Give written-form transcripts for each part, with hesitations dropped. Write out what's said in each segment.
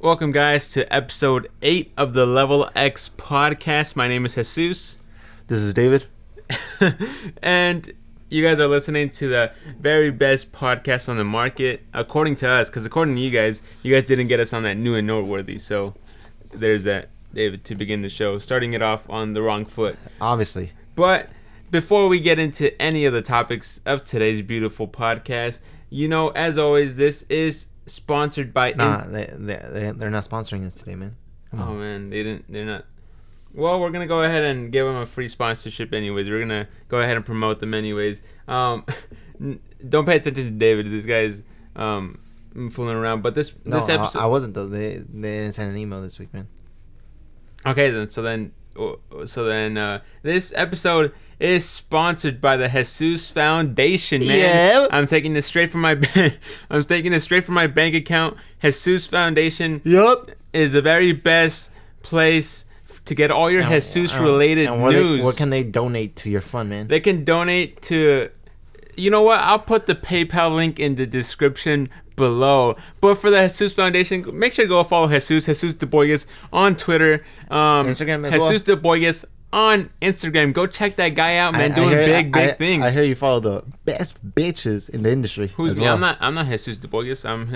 Welcome, guys, to episode 8 of the LevelXPodcast. My name is Jesus. This is David. And you guys are listening to the very best podcast on the market, according to us, because according to you guys didn't get us on that new and noteworthy. So there's that, David, to begin the show, starting it off on the wrong foot. Obviously. But before we get into any of the topics of today's beautiful podcast, you know, as always, this is sponsored by... They're not sponsoring us today, man. Oh, man, they're not... Well, we're going to go ahead and give them a free sponsorship anyways. We're going to go ahead and promote them anyways. Don't pay attention to David. This guy's fooling around. But this episode... I wasn't, though. They didn't send an email this week, man. Okay, then. So then this episode is sponsored by the Jesus Foundation, man. Yeah. I'm taking this straight from my bank account. Jesus Foundation is the very best place to get all your Jesus related news. What can they donate to your fund, man? They can donate to, you know what? I'll put the PayPal link in the description below. But for the Jesus Foundation, make sure to go follow Jesus De Boygas on Twitter. Instagram as Jesus De Boygas on Instagram. Go check that guy out, man. Doing big things. I hear you follow the best bitches in the industry. Who's me? Well. I'm not Jesus De Boygas. I'm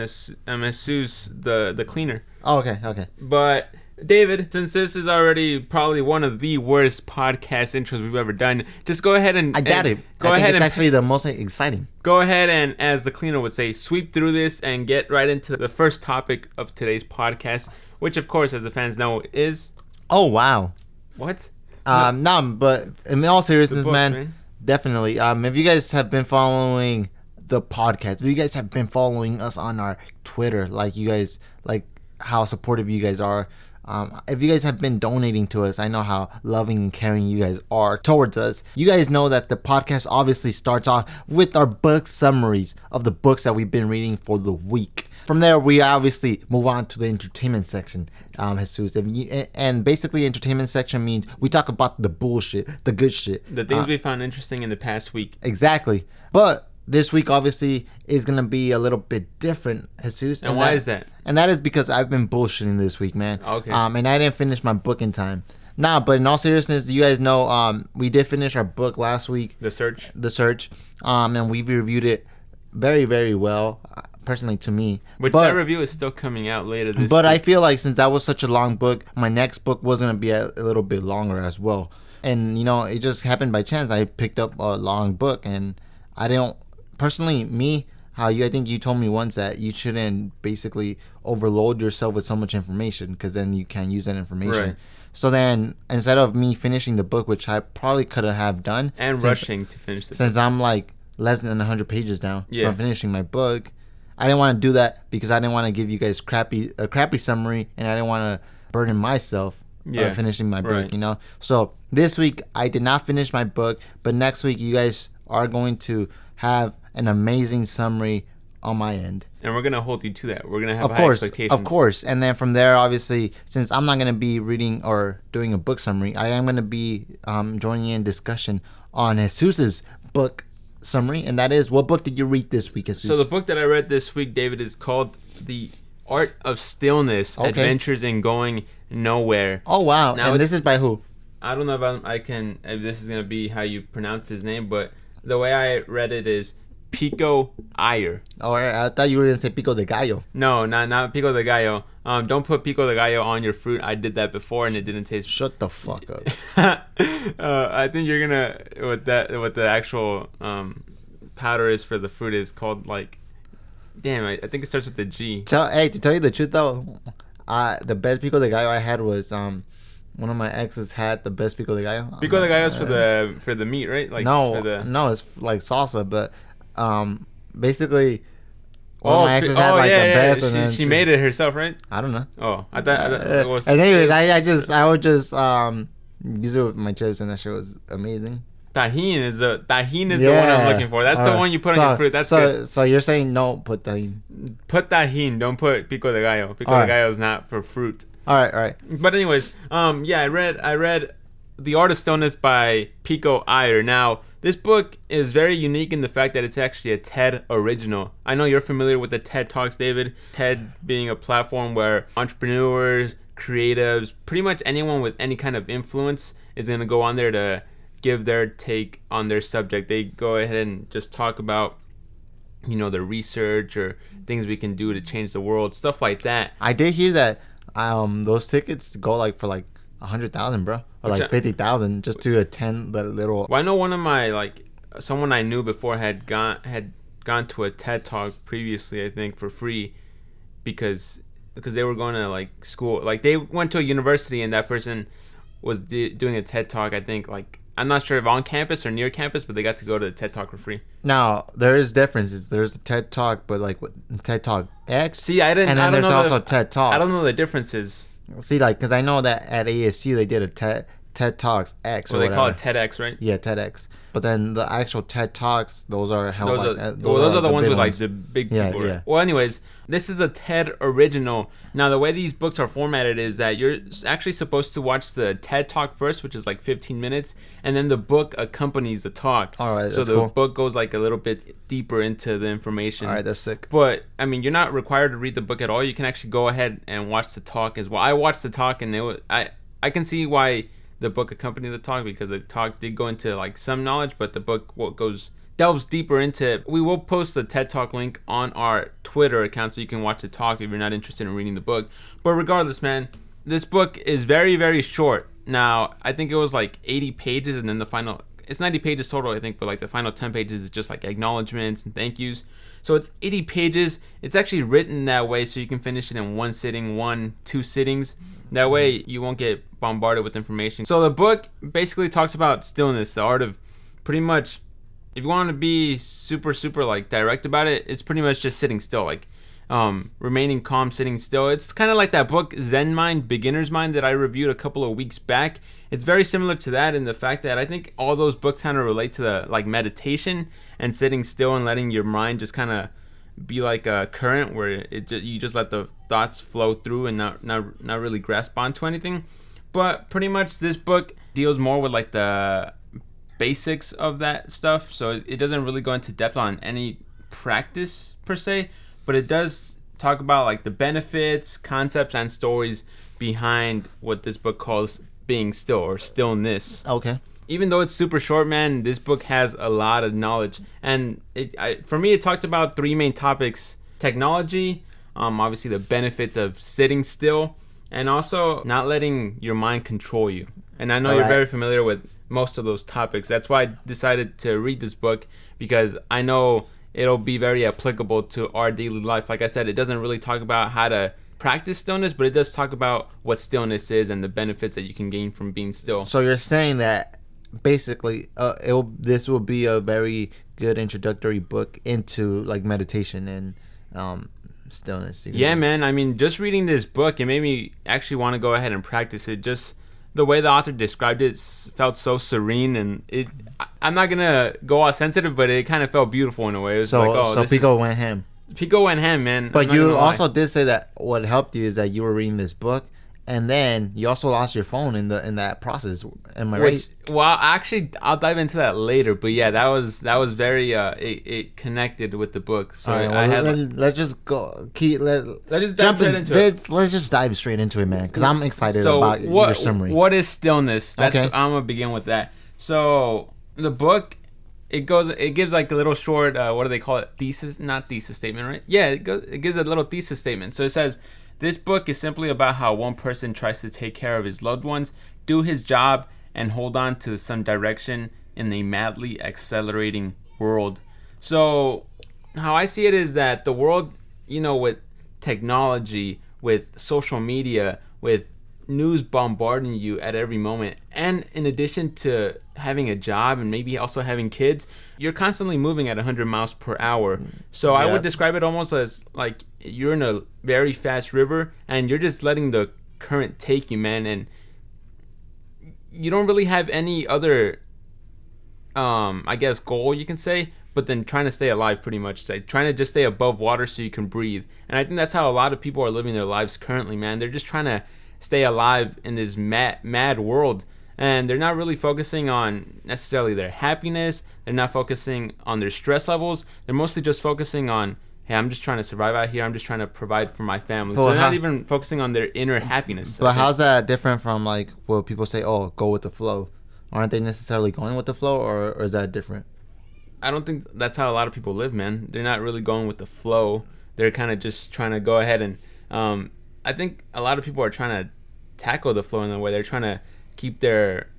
Jesus the cleaner. Oh, okay. But David, since this is already probably one of the worst podcast intros we've ever done, just go ahead and... I doubt it. I think it's actually the most exciting. Go ahead and, as the cleaner would say, sweep through this and get right into the first topic of today's podcast, which, of course, as the fans know, is... Oh, wow. What? No, but in all seriousness, man, definitely. If you guys have been following the podcast, if you guys have been following us on our Twitter, like how supportive you guys are, if you guys have been donating to us, I know how loving and caring you guys are towards us. You guys know that the podcast obviously starts off with our book summaries of the books that we've been reading for the week. From there, we obviously move on to the entertainment section, Jesus. And basically, entertainment section means we talk about the bullshit, the good shit. The things we found interesting in the past week. Exactly. But this week, obviously, is going to be a little bit different, Jesus. And why is that? And that is because I've been bullshitting this week, man. Okay. And I didn't finish my book in time. Nah, but in all seriousness, you guys know we did finish our book last week. The Search. And we reviewed it very, very well, personally to me. That review is still coming out later this week. But I feel like since that was such a long book, my next book was going to be a little bit longer as well. And, you know, it just happened by chance. I picked up a long book, and I don't... Personally, I think you told me once that you shouldn't basically overload yourself with so much information because then you can't use that information. Right. So then, instead of me finishing the book, which I probably could have done... And rushing to finish the book. Since I'm like less than 100 pages down from finishing my book, I didn't want to do that because I didn't want to give you guys a crappy summary, and I didn't want to burden myself finishing my book, you know? So this week, I did not finish my book, but next week, you guys are going to have an amazing summary on my end. And we're going to hold you to that. We're going to have high expectations. Of course. And then from there, obviously, since I'm not going to be reading or doing a book summary, I am going to be joining in discussion on Jesus's book summary. And that is, what book did you read this week, Jesus? So the book that I read this week, David, is called The Art of Stillness, Adventures in Going Nowhere. Oh, wow. Now, and this is by who? I don't know if this is going to be how you pronounce his name, but the way I read it is Pico Iyer. Oh, I thought you were going to say Pico de Gallo. No, not Pico de Gallo. Don't put Pico de Gallo on your fruit. I did that before and it didn't taste... Shut the fuck up. I think you're going to... What the actual powder is for the fruit is called like... Damn, I think it starts with a G. To tell you the truth though, the best Pico de Gallo I had was... one of my exes had the best pico de gallo. Pico de gallo is for the meat, right? Like no, it's like salsa, but basically one of my exes had the best. Yeah. And she made it herself, right? I don't know. Oh, I thought it was. And anyways, I would just use it with my chips, and that shit was amazing. Tajin is the one I'm looking for. That's the one you put on your fruit. That's good. So you're saying no, put tajin. Put tajin. Don't put pico de gallo. Pico de gallo is not for fruit. All right. But anyways, I read The Art of Stillness by Pico Iyer. Now, This book is very unique in the fact that it's actually a TED original. I know you're familiar with the TED Talks, David. TED being a platform where entrepreneurs, creatives, pretty much anyone with any kind of influence is going to go on there to give their take on their subject. They go ahead and just talk about, their research or things we can do to change the world, stuff like that. I did hear that those tickets go for 100,000, bro, or 50,000 just to attend the little. Well, I know one of my someone I knew before had gone to a TED Talk previously, I think, for free, because they were going to school, they went to a university, and that person was doing a TED Talk. I think I'm not sure if on campus or near campus, but they got to go to the TED Talk for free. Now there is differences. There's a TED Talk, but TED Talk X. See, I didn't. And then there's also TED Talks. I don't know the differences. See, because I know that at ASU they did a TED Talks X. Well, they call it TEDx, right? Yeah, TEDx. But then the actual TED Talks, those are held. Those are the ones with the big people. Yeah. Well, anyways, this is a TED original. Now, the way these books are formatted is that you're actually supposed to watch the TED Talk first, which is 15 minutes, and then the book accompanies the talk. All right, so the book goes a little bit deeper into the information. All right, that's sick. But you're not required to read the book at all. You can actually go ahead and watch the talk as well. I watched the talk, and I can see why the book accompanied the talk, because the talk did go into some knowledge, but the book delves deeper into it. We will post the TED Talk link on our Twitter account so you can watch the talk if you're not interested in reading the book. But regardless, man, this book is very, very short. Now, I think it was 80 pages, and then it's 90 pages total, I think, but the final 10 pages is just acknowledgments and thank yous. So it's 80 pages. It's actually written that way so you can finish it in one sitting, 2 sittings. That way you won't get bombarded with information. So the book basically talks about stillness, the art of pretty much, if you want to be super direct about it, it's pretty much just sitting still, remaining calm, sitting still. It's kind of like that book Zen Mind, Beginner's Mind, that I reviewed a couple of weeks back. It's very similar to that in the fact that I think all those books kind of relate to the meditation and sitting still and letting your mind just kind of be like a current where you just let the thoughts flow through and not really grasp onto anything. But pretty much this book deals more with the basics of that stuff, so it doesn't really go into depth on any practice per se, but it does talk about the benefits, concepts, and stories behind what this book calls being still or stillness. Okay. Even though it's super short, man, this book has a lot of knowledge. And for me, it talked about 3 main topics: technology, obviously the benefits of sitting still, and also not letting your mind control you. And I know you're very familiar with most of those topics. That's why I decided to read this book, because I know it'll be very applicable to our daily life. Like I said, it doesn't really talk about how to practice stillness, but it does talk about what stillness is and the benefits that you can gain from being still. So you're saying that basically this will be a very good introductory book into meditation and stillness. Yeah, man. Just reading this book, it made me actually want to go ahead and practice it. Just the way the author described it felt so serene, and I'm not gonna go all sensitive, but it kind of felt beautiful in a way. It was so Pico went ham. Pico went ham, man. But you also did say that what helped you is that you were reading this book, and then you also lost your phone in that process. Am I right? Well, actually, I'll dive into that later. But yeah, that was very it connected with the book. So let's just go. Let's just dive straight into it. Let's just dive straight into it, man, because I'm excited about your summary. What is stillness? I'm gonna begin with that. So the book, it gives a little short, what do they call it? Not thesis statement, right? Yeah, it gives a little thesis statement. So it says, this book is simply about how one person tries to take care of his loved ones, do his job, and hold on to some direction in a madly accelerating world. So how I see it is that the world, with technology, with social media, with news bombarding you at every moment, and in addition to having a job and maybe also having kids, you're constantly moving at 100 miles per hour. So I would describe it almost as you're in a very fast river and you're just letting the current take you, man, and you don't really have any other goal, you can say, but then trying to stay alive, pretty much, trying to just stay above water so you can breathe. And I think that's how a lot of people are living their lives currently, man. They're just trying to stay alive in this mad world. and they're not really focusing on necessarily their happiness. They're not focusing on their stress levels. They're mostly just focusing on, hey, I'm just trying to survive out here. I'm just trying to provide for my family. So they're not even focusing on their inner happiness. But how's that different from like what people say, oh, go with the flow? Aren't they necessarily going with the flow, or is that different? I don't think that's how a lot of people live, man. They're not really going with the flow. They're kind of just trying to go ahead and I think a lot of people are trying to tackle the flow in a way. They're trying to keep their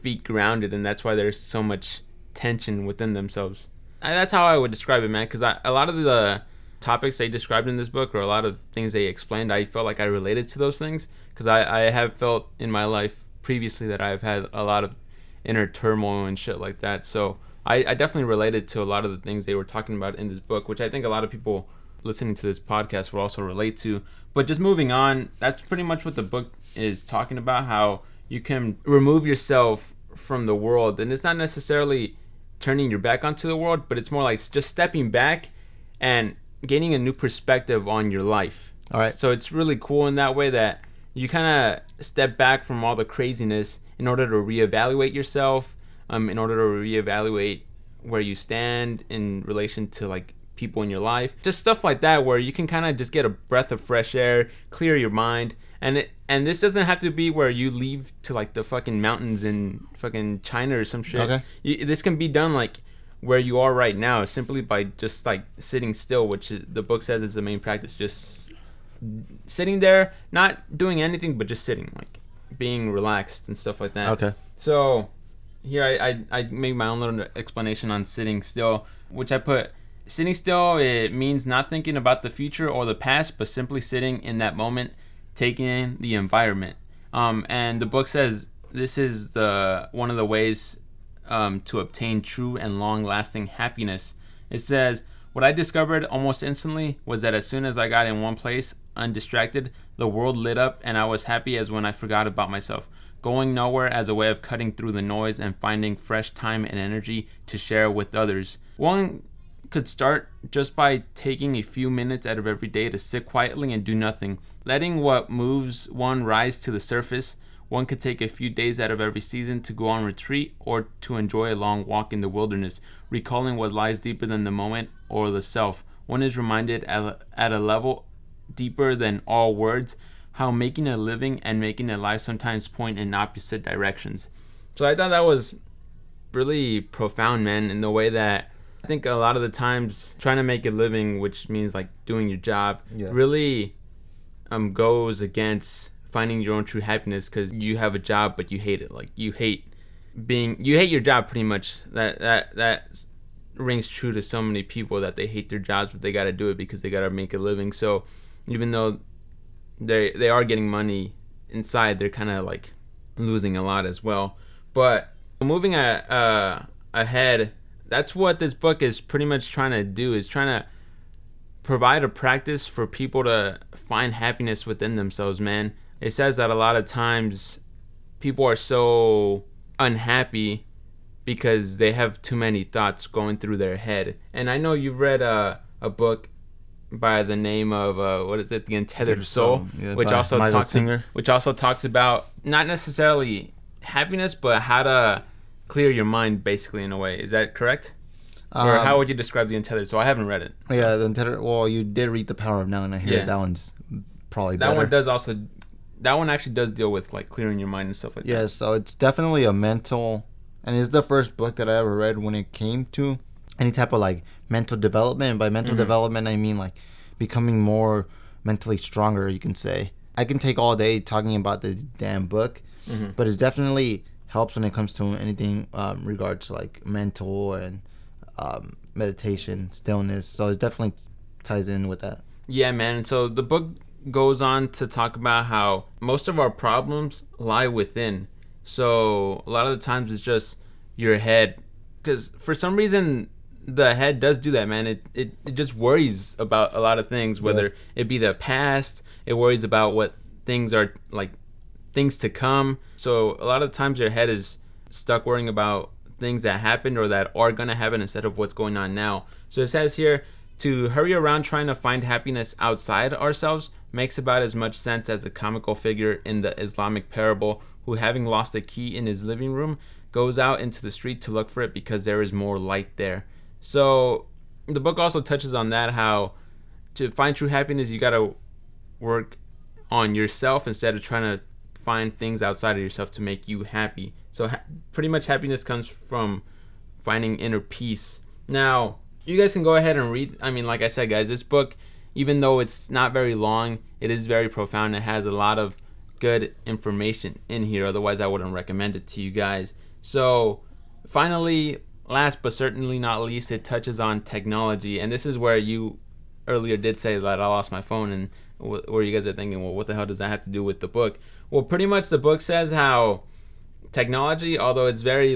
feet grounded, and that's why there's so much tension within themselves. That's how I would describe it, man, because a lot of the topics they described in this book, or a lot of things they explained, I felt like I related to those things, because I have felt in my life previously that I've had a lot of inner turmoil and shit like that. So I definitely related to a lot of the things they were talking about in this book, which I think a lot of people listening to this podcast will also relate to. But just moving on, that's pretty much what the book is talking about, how you can remove yourself from the world. And it's not necessarily turning your back onto the world, but it's more like just stepping back and gaining a new perspective on your life. All right. So it's really cool in that way that you kind of step back from all the craziness in order to reevaluate yourself, in order to reevaluate where you stand in relation to like people in your life, just stuff like that, where you can kind of just get a breath of fresh air, clear your mind. And this doesn't have to be where you leave to like the fucking mountains in fucking China or some shit. Okay. This can be done like where you are right now, simply by just like sitting still, which the book says is the main practice. Just sitting there, not doing anything, but just sitting, like being relaxed and stuff like that. Okay. So here I make my own little explanation on sitting still, which I put, sitting still, it means not thinking about the future or the past, but simply sitting in that moment, taking in the environment. And the book says this is one of the ways to obtain true and long-lasting happiness. It says, what I discovered almost instantly was that as soon as I got in one place, undistracted, the world lit up and I was happy as when I forgot about myself. Going nowhere as a way of cutting through the noise and finding fresh time and energy to share with others. One could start just by taking a few minutes out of every day to sit quietly and do nothing, letting what moves one rise to the surface. One could take a few days out of every season to go on retreat or to enjoy a long walk in the wilderness, recalling what lies deeper than the moment or the self. One is reminded at a level deeper than all words how making a living and making a life sometimes point in opposite directions. So I thought that was really profound, man, in the way that I think a lot of the times trying to make a living, which means like doing your job, really goes against finding your own true happiness, because you have a job but you hate it. Like you hate your job pretty much. That rings true to so many people, that they hate their jobs but they got to do it because they got to make a living. So even though they are getting money inside, they're kind of like losing a lot as well. But moving ahead, that's what this book is pretty much trying to do, is trying to provide a practice for people to find happiness within themselves, man. It says that a lot of times people are so unhappy because they have too many thoughts going through their head. And I know you've read a book by the name of what is it, The Untethered Soul, which also talks about not necessarily happiness, but how to clear your mind, basically, in a way. Is that correct? Or how would you describe The Untethered Soul? I haven't read it. So. Yeah, The Untethered. Well, you did read The Power of Now, and I hear that one's probably better. That one actually does deal with like clearing your mind and stuff like that. Yeah, so it's definitely a mental, and it's the first book that I ever read when it came to any type of like mental development. And by mental development, I mean like becoming more mentally stronger, you can say. I can take all day talking about the damn book, but it definitely helps when it comes to anything regards to like mental and meditation, stillness. So it definitely ties in with that. Yeah, man. So the book goes on to talk about how most of our problems lie within. So a lot of the times it's just your head, because for some reason the head does do that, man. It just worries about a lot of things, whether it be the past, it worries about what things are like, things to come. So a lot of times your head is stuck worrying about things that happened or that are going to happen instead of what's going on now. So it says here, to hurry around trying to find happiness outside ourselves makes about as much sense as the comical figure in the Islamic parable who, having lost a key in his living room, goes out into the street to look for it because there is more light there. So the book also touches on that, how to find true happiness, you gotta work on yourself instead of trying to find things outside of yourself to make you happy. So pretty much happiness comes from finding inner peace. Now, you guys can go ahead and read. I mean, like I said, guys, this book, even though it's not very long, it is very profound. It has a lot of good information in here. Otherwise, I wouldn't recommend it to you guys. So, finally, last but certainly not least, it touches on technology. And this is where you earlier did say that I lost my phone, and where you guys are thinking, well, what the hell does that have to do with the book? Well, pretty much the book says how technology, although it's very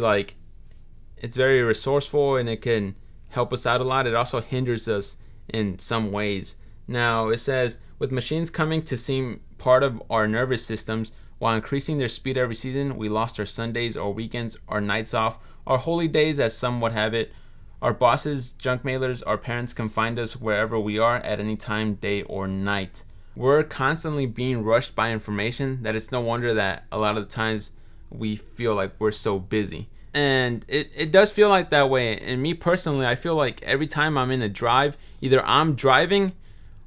resourceful and it can help us out a lot, it also hinders us in some ways. Now, it says, with machines coming to seem part of our nervous systems while increasing their speed every season, we lost our Sundays, our weekends, our nights off, our holy days, as some would have it. Our bosses, junk mailers, our parents can find us wherever we are at any time, day or night. We're constantly being rushed by information that it's no wonder that a lot of the times we feel like we're so busy. And it does feel like that way. And me personally, I feel like every time I'm in a drive, either I'm driving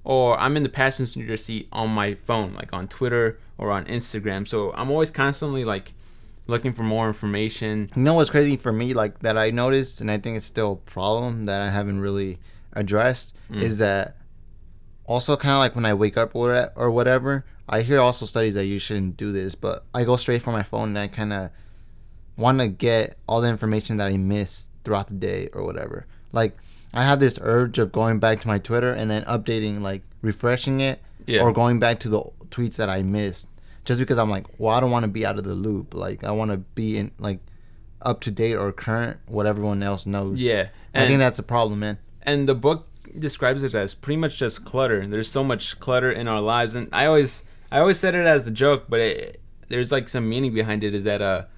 or I'm in the passenger seat on my phone, like on Twitter or on Instagram. So I'm always constantly like looking for more information. You know what's crazy for me, like that I noticed, and I think it's still a problem that I haven't really addressed, is that also kind of like when I wake up or whatever, I hear also studies that you shouldn't do this, but I go straight for my phone and I kind of want to get all the information that I missed throughout the day or whatever. Like, I have this urge of going back to my Twitter and then updating, like refreshing it, or going back to the tweets that I missed, just because I'm like, well, I don't want to be out of the loop. Like, I want to be in like up to date or current what everyone else knows. Yeah, I think that's a problem, man. And the book describes it as pretty much just clutter. There's so much clutter in our lives, and I always said it as a joke, but there's like some meaning behind it. Is that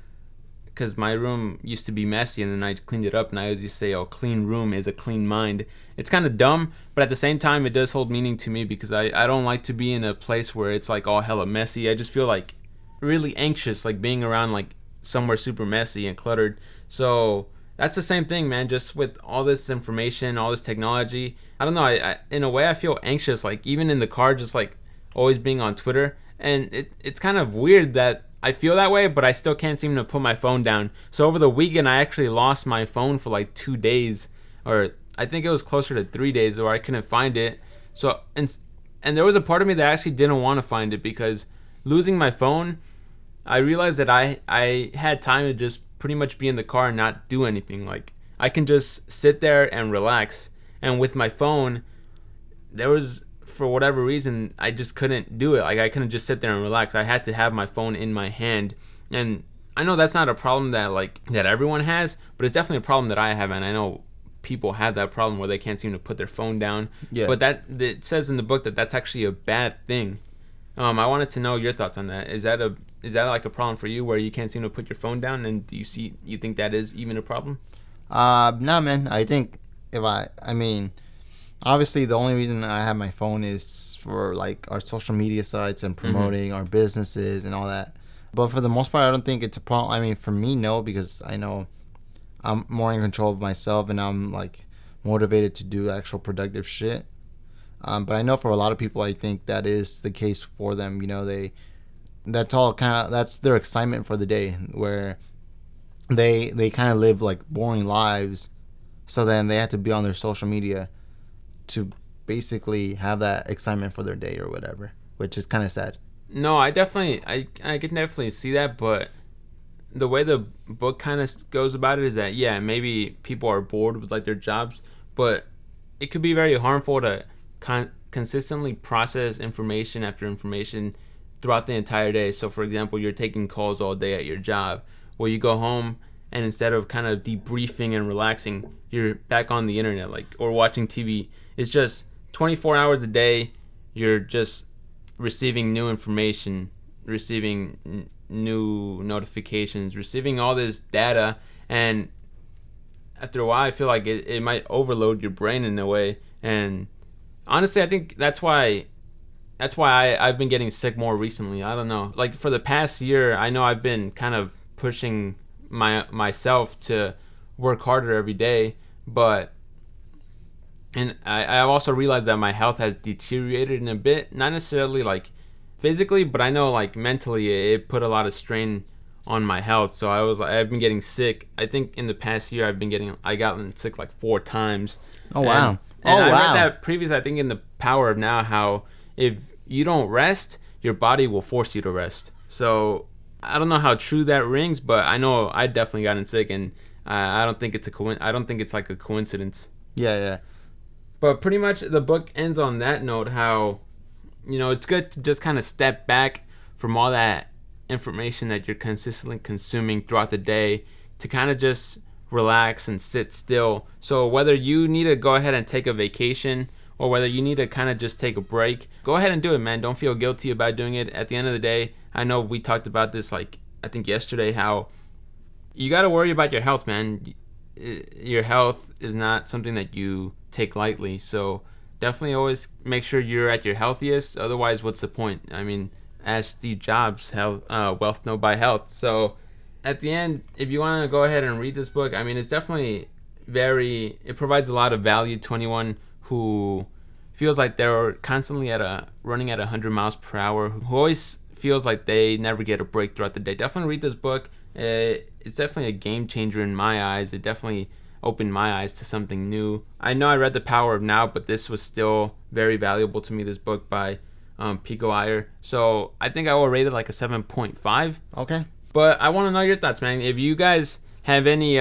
because my room used to be messy and then I cleaned it up, and I always used to say, oh, clean room is a clean mind. It's kind of dumb, but at the same time it does hold meaning to me, because I don't like to be in a place where it's like all hella messy. I just feel like really anxious, like being around like somewhere super messy and cluttered. So that's the same thing, man, just with all this information, all this technology. I don't know, I in a way I feel anxious, like even in the car, just like always being on Twitter. And it's kind of weird that I feel that way, but I still can't seem to put my phone down. So over the weekend, I actually lost my phone for like 2 days, or I think it was closer to 3 days, where I couldn't find it. So and there was a part of me that actually didn't want to find it, because losing my phone, I realized that I had time to just pretty much be in the car and not do anything. Like, I can just sit there and relax. And with my phone, there was, for whatever reason, I just couldn't do it. Like, I couldn't just sit there and relax. I had to have my phone in my hand. And I know that's not a problem that everyone has, but it's definitely a problem that I have, and I know people have that problem where they can't seem to put their phone down. Yeah. But it says in the book that that's actually a bad thing. I wanted to know your thoughts on that. Is that like a problem for you, where you can't seem to put your phone down, and do you think that is even a problem? No, man. I think I mean, obviously the only reason I have my phone is for like our social media sites and promoting our businesses and all that. But for the most part, I don't think it's a problem. I mean, for me, no, because I know I'm more in control of myself and I'm like motivated to do actual productive shit. But I know for a lot of people, I think that is the case for them. You know, that's their excitement for the day, where they kind of live like boring lives. So then they have to be on their social media to basically have that excitement for their day or whatever, which is kind of sad. No, I can definitely see that, but the way the book kind of goes about it is that, yeah, maybe people are bored with like their jobs, but it could be very harmful to consistently process information after information throughout the entire day. So for example, you're taking calls all day at your job, where you go home and instead of kind of debriefing and relaxing, you're back on the internet, like, or watching TV. It's just 24 hours a day, you're just receiving new information, receiving new notifications, receiving all this data, and after a while I feel like it might overload your brain in a way. And honestly, I think that's why that's why I've been getting sick more recently. I don't know. Like for the past year, I know I've been kind of pushing myself to work harder every day, but and I've also realized that my health has deteriorated in a bit. Not necessarily like physically, but I know like mentally it put a lot of strain on my health. So I've been getting sick. I think in the past year I gotten sick like 4 times. Oh wow. And I read that previously, I think in The Power of Now, how if you don't rest, your body will force you to rest. So I don't know how true that rings, but I know I definitely gotten sick, and I don't think it's I don't think it's like a coincidence. Yeah. But pretty much the book ends on that note, how, you know, it's good to just kind of step back from all that information that you're consistently consuming throughout the day to kind of just relax and sit still. So whether you need to go ahead and take a vacation or whether you need to kind of just take a break, go ahead and do it, man. Don't feel guilty about doing it. At the end of the day, I know we talked about this, like, I think yesterday, how you got to worry about your health, man. Your health is not something that you take lightly. So definitely always make sure you're at your healthiest. Otherwise, what's the point? I mean, as Steve Jobs, wealth no by health. So at the end, if you want to go ahead and read this book, I mean, it's definitely it provides a lot of value to anyone who feels like they're constantly running at 100 miles per hour, who always feels like they never get a break throughout the day. Definitely read this book. It's definitely a game changer in my eyes. It definitely opened my eyes to something new. I know I read The Power of Now, but this was still very valuable to me, this book by Pico Iyer. So I think I will rate it like a 7.5. Okay. But I want to know your thoughts, man. If you guys have any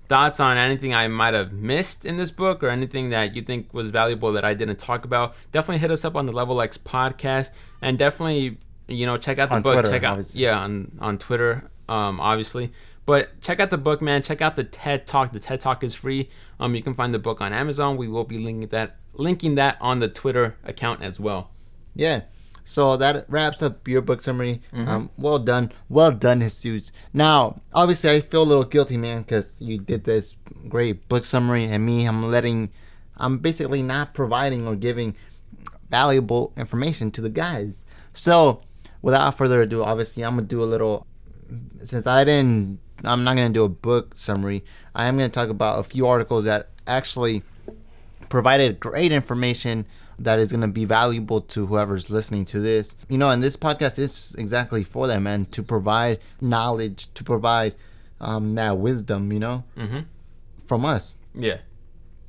thoughts on anything I might have missed in this book or anything that you think was valuable that I didn't talk about, definitely hit us up on the LevelXPodcast, and definitely, you know, check out the book. Twitter, obviously. On Twitter, obviously. But check out the book, man. Check out the TED Talk. The TED Talk is free. You can find the book on Amazon. We will be linking that on the Twitter account as well. Yeah. So that wraps up your book summary. Well done, Jesus. Now, obviously, I feel a little guilty, man, because you did this great book summary, and me, I'm basically not providing or giving valuable information to the guys. So, without further ado, obviously, I'm gonna do a little. Since I'm not gonna do a book summary. I am gonna talk about a few articles that actually provided great information that is going to be valuable to whoever's listening to this. You know, and this podcast is exactly for them, man, to provide knowledge, to provide that wisdom, you know, from us. Yeah.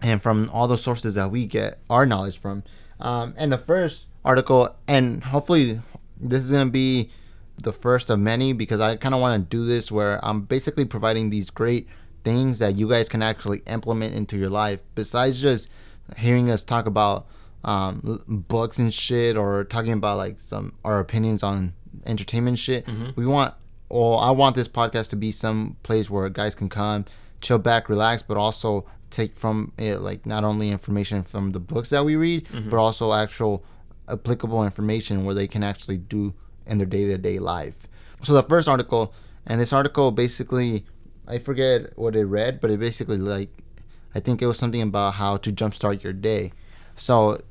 And from all the sources that we get our knowledge from. And the first article, and hopefully this is going to be the first of many, because I kind of want to do this where I'm basically providing these great things that you guys can actually implement into your life, besides just hearing us talk about books and shit, or talking about like our opinions on entertainment shit. I want this podcast to be some place where guys can come, chill back, relax, but also take from it like not only information from the books that we read, but also actual applicable information where they can actually do in their day-to-day life. So the first article, and this article basically, I forget what it read, but it basically, like, I think it was something about how to jumpstart your day. So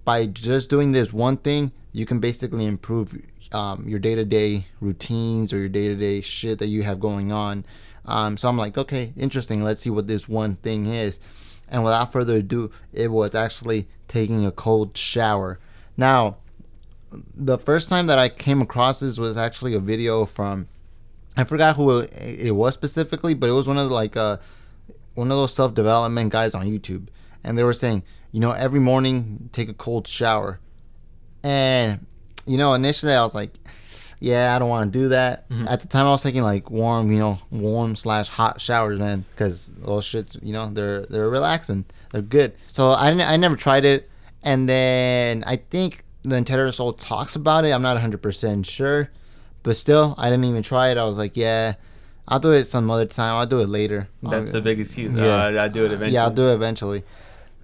by just doing this one thing, you can basically improve your day-to-day routines or your day-to-day shit that you have going on. So I'm like, okay, interesting. Let's see what this one thing is. And without further ado, it was actually taking a cold shower. Now, the first time that I came across this was actually a video from, I forgot who it was specifically, but it was one of those self-development guys on YouTube. And they were saying, you know, every morning take a cold shower. And, you know, initially I was like, yeah, I don't want to do that. At the time I was taking like warm/hot showers, man, because those shits, you know, they're relaxing. They're good. So I never tried it. And then I think the Entire Soul talks about it. I'm not 100% sure. But still, I didn't even try it. I was like, yeah, I'll do it some other time. I'll do it later. That's a big excuse. I'll do it eventually. Yeah, I'll do it eventually.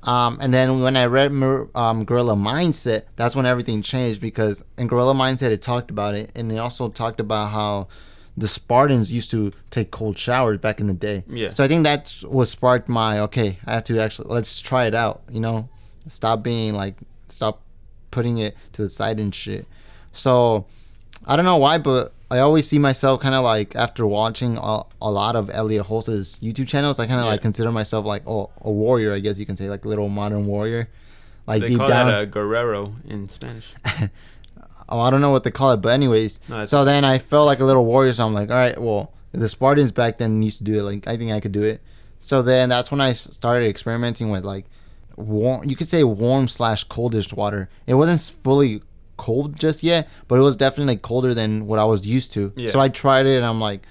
And then when I read Gorilla Mindset, that's when everything changed, because in Gorilla Mindset it talked about it, and it also talked about how the Spartans used to take cold showers back in the day. Yeah. So I think that's what sparked my, okay, I have to actually, let's try it out, you know? Stop putting it to the side and shit. So I don't know why, but I always see myself kind of like, after watching a lot of Elliot Holz's YouTube channels, I kind of like consider myself like a warrior, I guess you can say, like a little modern warrior. Like they deep call down, that a guerrero in Spanish. Oh, I don't know what they call it, but anyways. No, so then I felt like a little warrior. So I'm like, all right, well, the Spartans back then used to do it. Like, I think I could do it. So then that's when I started experimenting with like warm. You could say warm/coldish water. It wasn't fully cold just yet, but it was definitely colder than what I was used to. Yeah. So I tried it, and I'm like,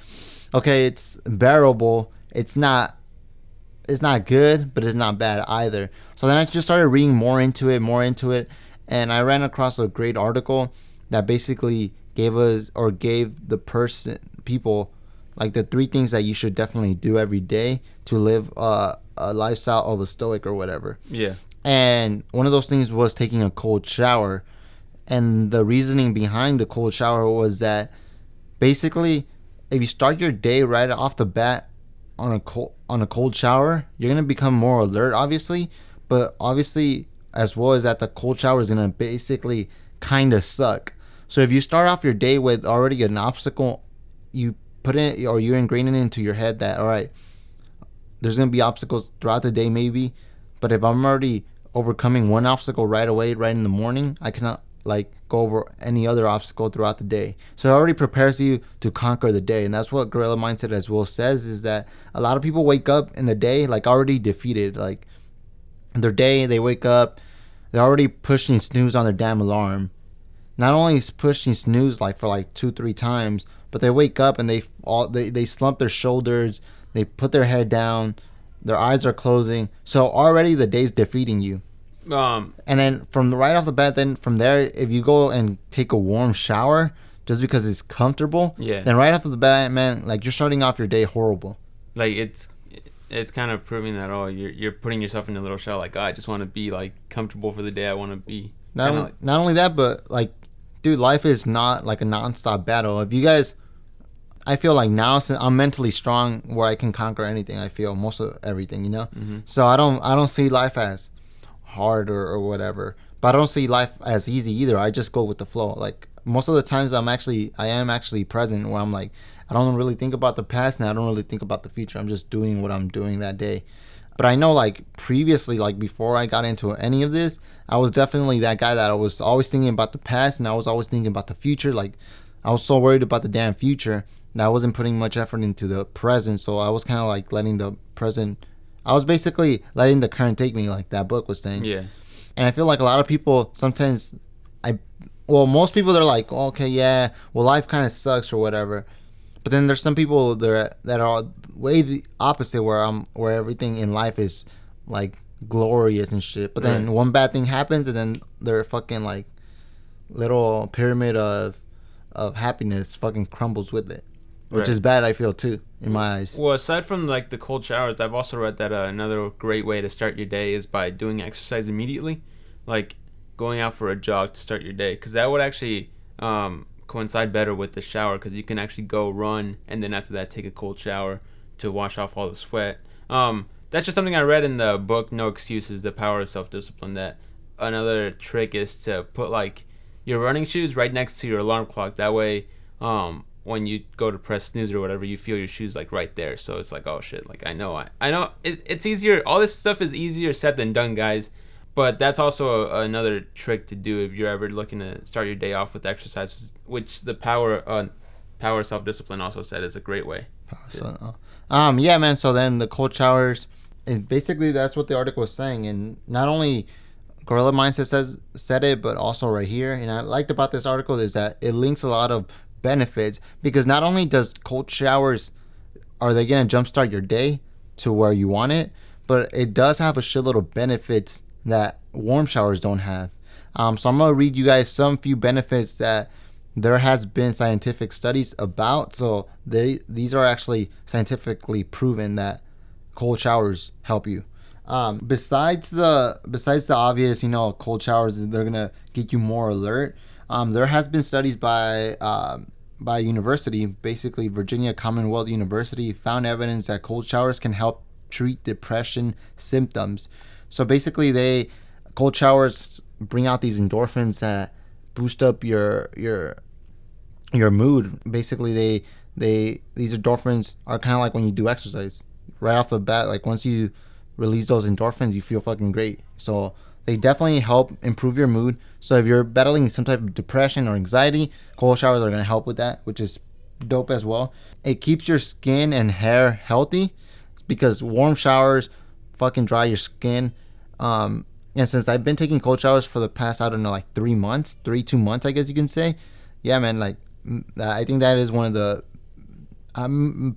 okay, it's bearable. It's not good, but it's not bad either. So then I just started reading more into it, and I ran across a great article that basically gave the people like the 3 things that you should definitely do every day to live a lifestyle of a stoic or whatever. Yeah. And one of those things was taking a cold shower. And the reasoning behind the cold shower was that basically if you start your day right off the bat on a cold shower, you're going to become more alert, obviously. But obviously, as well as that, the cold shower is going to basically kind of suck. So if you start off your day with already an obstacle, you put it, or you're ingraining it into your head that, all right, there's going to be obstacles throughout the day maybe, but if I'm already overcoming one obstacle right away, right in the morning, I cannot like go over any other obstacle throughout the day. So it already prepares you to conquer the day. And that's what Gorilla Mindset as well says, is that a lot of people wake up in the day like already defeated. Like in their day, they wake up, they're already pushing snooze on their damn alarm. Not only is pushing snooze like for like 2-3 times, but they wake up and they slump their shoulders, they put their head down, their eyes are closing. So already the day's defeating you. And then from right off the bat, then from there, if you go and take a warm shower just because it's comfortable, then right off the bat, man, like you're starting off your day horrible. Like it's kind of proving that you're putting yourself in a little shell. Like, I just want to be like comfortable for the day. I want to be not only that, but like, dude, life is not like a nonstop battle. If you guys, I feel like now since I'm mentally strong where I can conquer anything. I feel most of everything, you know. Mm-hmm. So I don't see life as hard or whatever, but I don't see life as easy either. I just go with the flow. Like most of the times I am actually present, where I'm like, I don't really think about the past and I don't really think about the future. I'm just doing what I'm doing that day. But I know like previously, like before I got into any of this, I was definitely that guy that I was always thinking about the past and I was always thinking about the future. Like I was so worried about the damn future that I wasn't putting much effort into the present. So I was kind of like letting the present, I was basically letting the current take me, like that book was saying. Yeah. And I feel like a lot of people sometimes, most people, they're like, oh, okay, yeah, well, life kind of sucks or whatever. But then there's some people that are way the opposite, where everything in life is like glorious and shit. But then one bad thing happens and then their fucking like little pyramid of happiness fucking crumbles with it. Which is bad, I feel, too, in my eyes. Well, aside from, like, the cold showers, I've also read that another great way to start your day is by doing exercise immediately. Like, going out for a jog to start your day. Because that would actually coincide better with the shower. Because you can actually go run, and then after that, take a cold shower to wash off all the sweat. That's just something I read in the book, No Excuses, The Power of Self-Discipline. That another trick is to put, like, your running shoes right next to your alarm clock. That way, when you go to press snooze or whatever, you feel your shoes like right there. So it's like, oh shit, like I know it's easier. All this stuff is easier said than done, guys. But that's also another trick to do if you're ever looking to start your day off with exercise, which the power of self-discipline also said is a great way. Yeah, man. So then the cold showers, and basically that's what the article was saying. And not only Gorilla Mindset said it, but also right here. And I liked about this article is that it links a lot of benefits, because not only does cold showers, are they going to jumpstart your day to where you want it, but it does have a shitload of benefits that warm showers don't have. So I'm going to read you guys some few benefits that there has been scientific studies about. So these are actually scientifically proven that cold showers help you. Besides the obvious, cold showers, they're going to get you more alert. There has been studies by a university, basically Virginia Commonwealth University, found evidence that cold showers can help treat depression symptoms. So basically, cold showers bring out these endorphins that boost up your mood. Basically, these endorphins are kind of like when you do exercise. Right off the bat, like once you release those endorphins, you feel fucking great. So they definitely help improve your mood. So if you're battling some type of depression or anxiety, cold showers are going to help with that, which is dope as well. It keeps your skin and hair healthy because warm showers fucking dry your skin. And since I've been taking cold showers for the past, I don't know, like 2 months, I guess you can say. Yeah, man, like I think that is one of the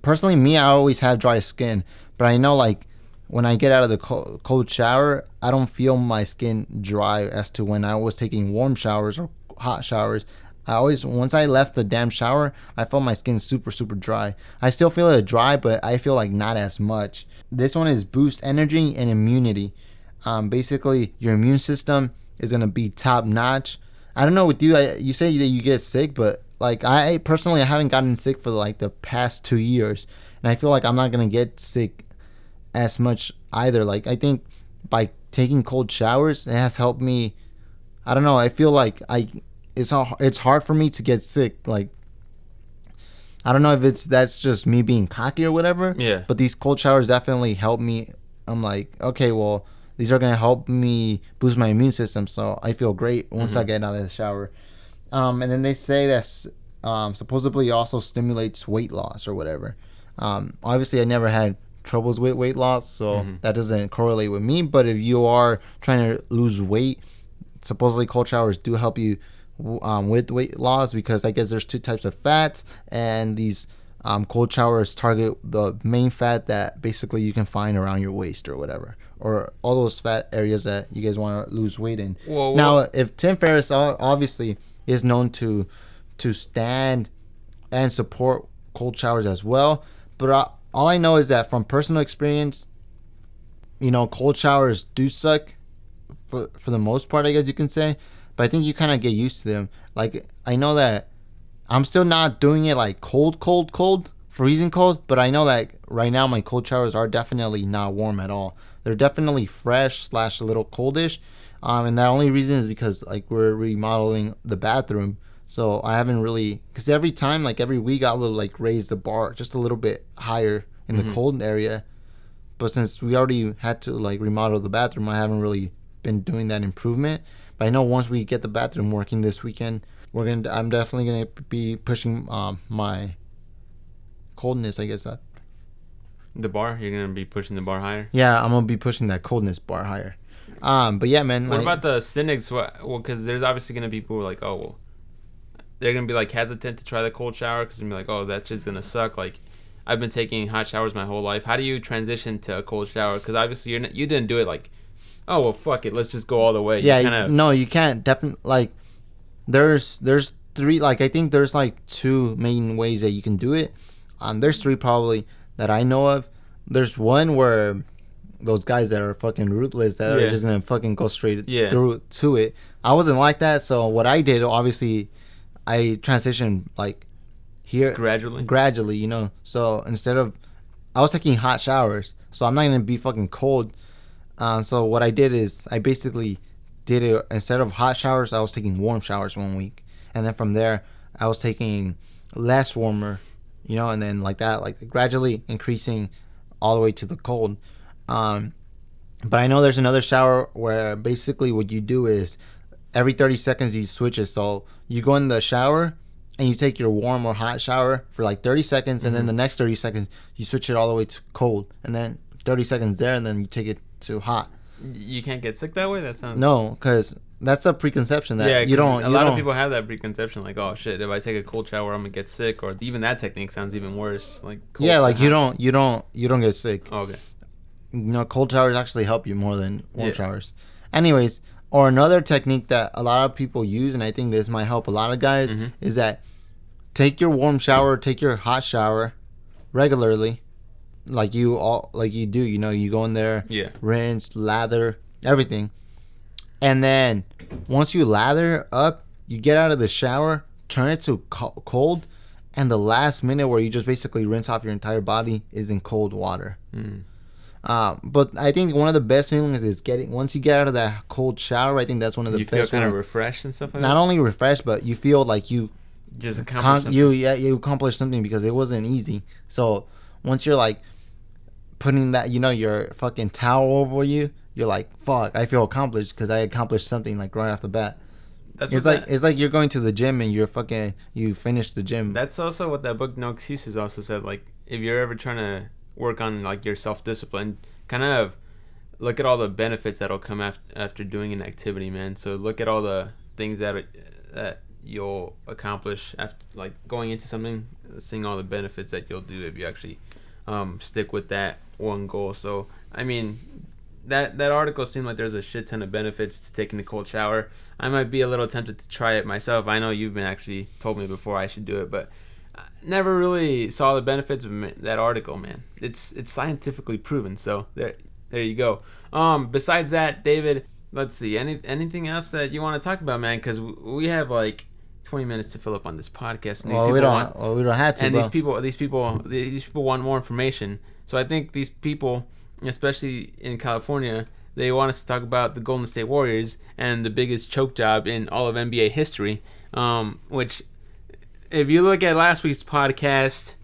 personally, me, I always have dry skin, but I know like when I get out of the cold shower, I don't feel my skin dry as to when I was taking warm showers or hot showers. Once I left the damn shower, I felt my skin super dry. I still feel it dry, but I feel like not as much. This one is boost energy and immunity. Basically, your immune system is gonna be top notch. I don't know with you. You say that you get sick, but like I personally, I haven't gotten sick for like the past 2 years, and I feel like I'm not gonna get sick as much either. Like I think by taking cold showers, it has helped me. I don't know. I feel like it's hard for me to get sick. Like I don't know if that's just me being cocky or whatever. Yeah. But these cold showers definitely help me. I'm like, okay, well, these are gonna help me boost my immune system, so I feel great once I get out of the shower. And then they say that supposedly also stimulates weight loss or whatever. Obviously, I never had troubles with weight loss, so that doesn't correlate with me. But if you are trying to lose weight, supposedly cold showers do help you with weight loss, because I guess there's 2 types of fats, and these cold showers target the main fat that basically you can find around your waist or whatever, or all those fat areas that you guys want to lose weight in. Whoa. Now, if Tim Ferriss obviously is known to stand and support cold showers as well, but all I know is that from personal experience, cold showers do suck for the most part, I guess you can say, but I think you kind of get used to them. Like I know that I'm still not doing it like cold, freezing cold, but I know that right now my cold showers are definitely not warm at all. They're definitely fresh / a little coldish, and the only reason is because like we're remodeling the bathroom, so I haven't really, because every time, like every week, I will like raise the bar just a little bit higher in the cold area, but since we already had to like remodel the bathroom, I haven't really been doing that improvement. But I know once we get the bathroom working this weekend, I'm definitely gonna be pushing my coldness, I guess. The bar? You're gonna be pushing the bar higher? Yeah, I'm gonna be pushing that coldness bar higher. But yeah, man. What about the cynics? Well, because there's obviously gonna be people who are like, oh, well, they're gonna be like hesitant to try the cold shower because they're gonna be like, oh, that shit's gonna suck. Like, I've been taking hot showers my whole life. How do you transition to a cold shower? Because obviously you didn't do it like, oh well, fuck it, let's just go all the way. Yeah, no, you can't. Definitely, like, there's 3. Like, I think there's like 2 main ways that you can do it. There's 3 probably that I know of. There's one where those guys that are fucking ruthless that are just gonna fucking go straight through to it. I wasn't like that, so what I did, obviously, I transitioned like here gradually, So instead of, I was taking hot showers, so I'm not gonna be fucking cold. So what I did is I basically did it, instead of hot showers, I was taking warm showers 1 week, and then from there I was taking less warmer, and then like that, like gradually increasing all the way to the cold. But I know there's another shower where basically what you do is every 30 seconds you switch it. So you go in the shower and you take your warm or hot shower for like 30 seconds, and then the next 30 seconds you switch it all the way to cold, and then 30 seconds there, and then you take it to hot. You can't get sick that way? That sounds... No, because that's a preconception that you don't... A lot of people have that preconception, like, oh shit, if I take a cold shower, I'm gonna get sick, or even that technique sounds even worse. Like, like you don't get sick. Oh, okay. Cold showers actually help you more than warm showers. Anyways, or another technique that a lot of people use, and I think this might help a lot of guys, is that take your warm shower, take your hot shower regularly, like you do. You go in there, rinse, lather, everything, and then once you lather up, you get out of the shower, turn it to cold, and the last minute where you just basically rinse off your entire body is in cold water. But I think one of the best feelings is once you get out of that cold shower. I think that's one of the best. You feel kind of refreshed and stuff like that. Not only refreshed, but you feel like you just accomplished something. You accomplished something because it wasn't easy. So once you're like putting that, your fucking towel over you, you're like, fuck, I feel accomplished because I accomplished something like right off the bat. It's like you're going to the gym and you finished the gym. That's also what that book No Excuses also said. Like, if you're ever trying to work on like your self-discipline, kind of look at all the benefits that'll come after doing an activity, man. So look at all the things that you'll accomplish after like going into something, seeing all the benefits that you'll do if you actually stick with that one goal. So I mean, that article seemed like there's a shit ton of benefits to taking the cold shower. I might be a little tempted to try it myself. I know you've been actually told me before I should do it, but I never really saw the benefits of that article, man. It's scientifically proven. So there you go. Besides that, David, let's see. Anything else that you want to talk about, man? Because we have like 20 minutes to fill up on this podcast. And we don't have to. And bro. these people want more information. So I think these people, especially in California, they want us to talk about the Golden State Warriors and the biggest choke job in all of NBA history. Which, if you look at last week's podcast,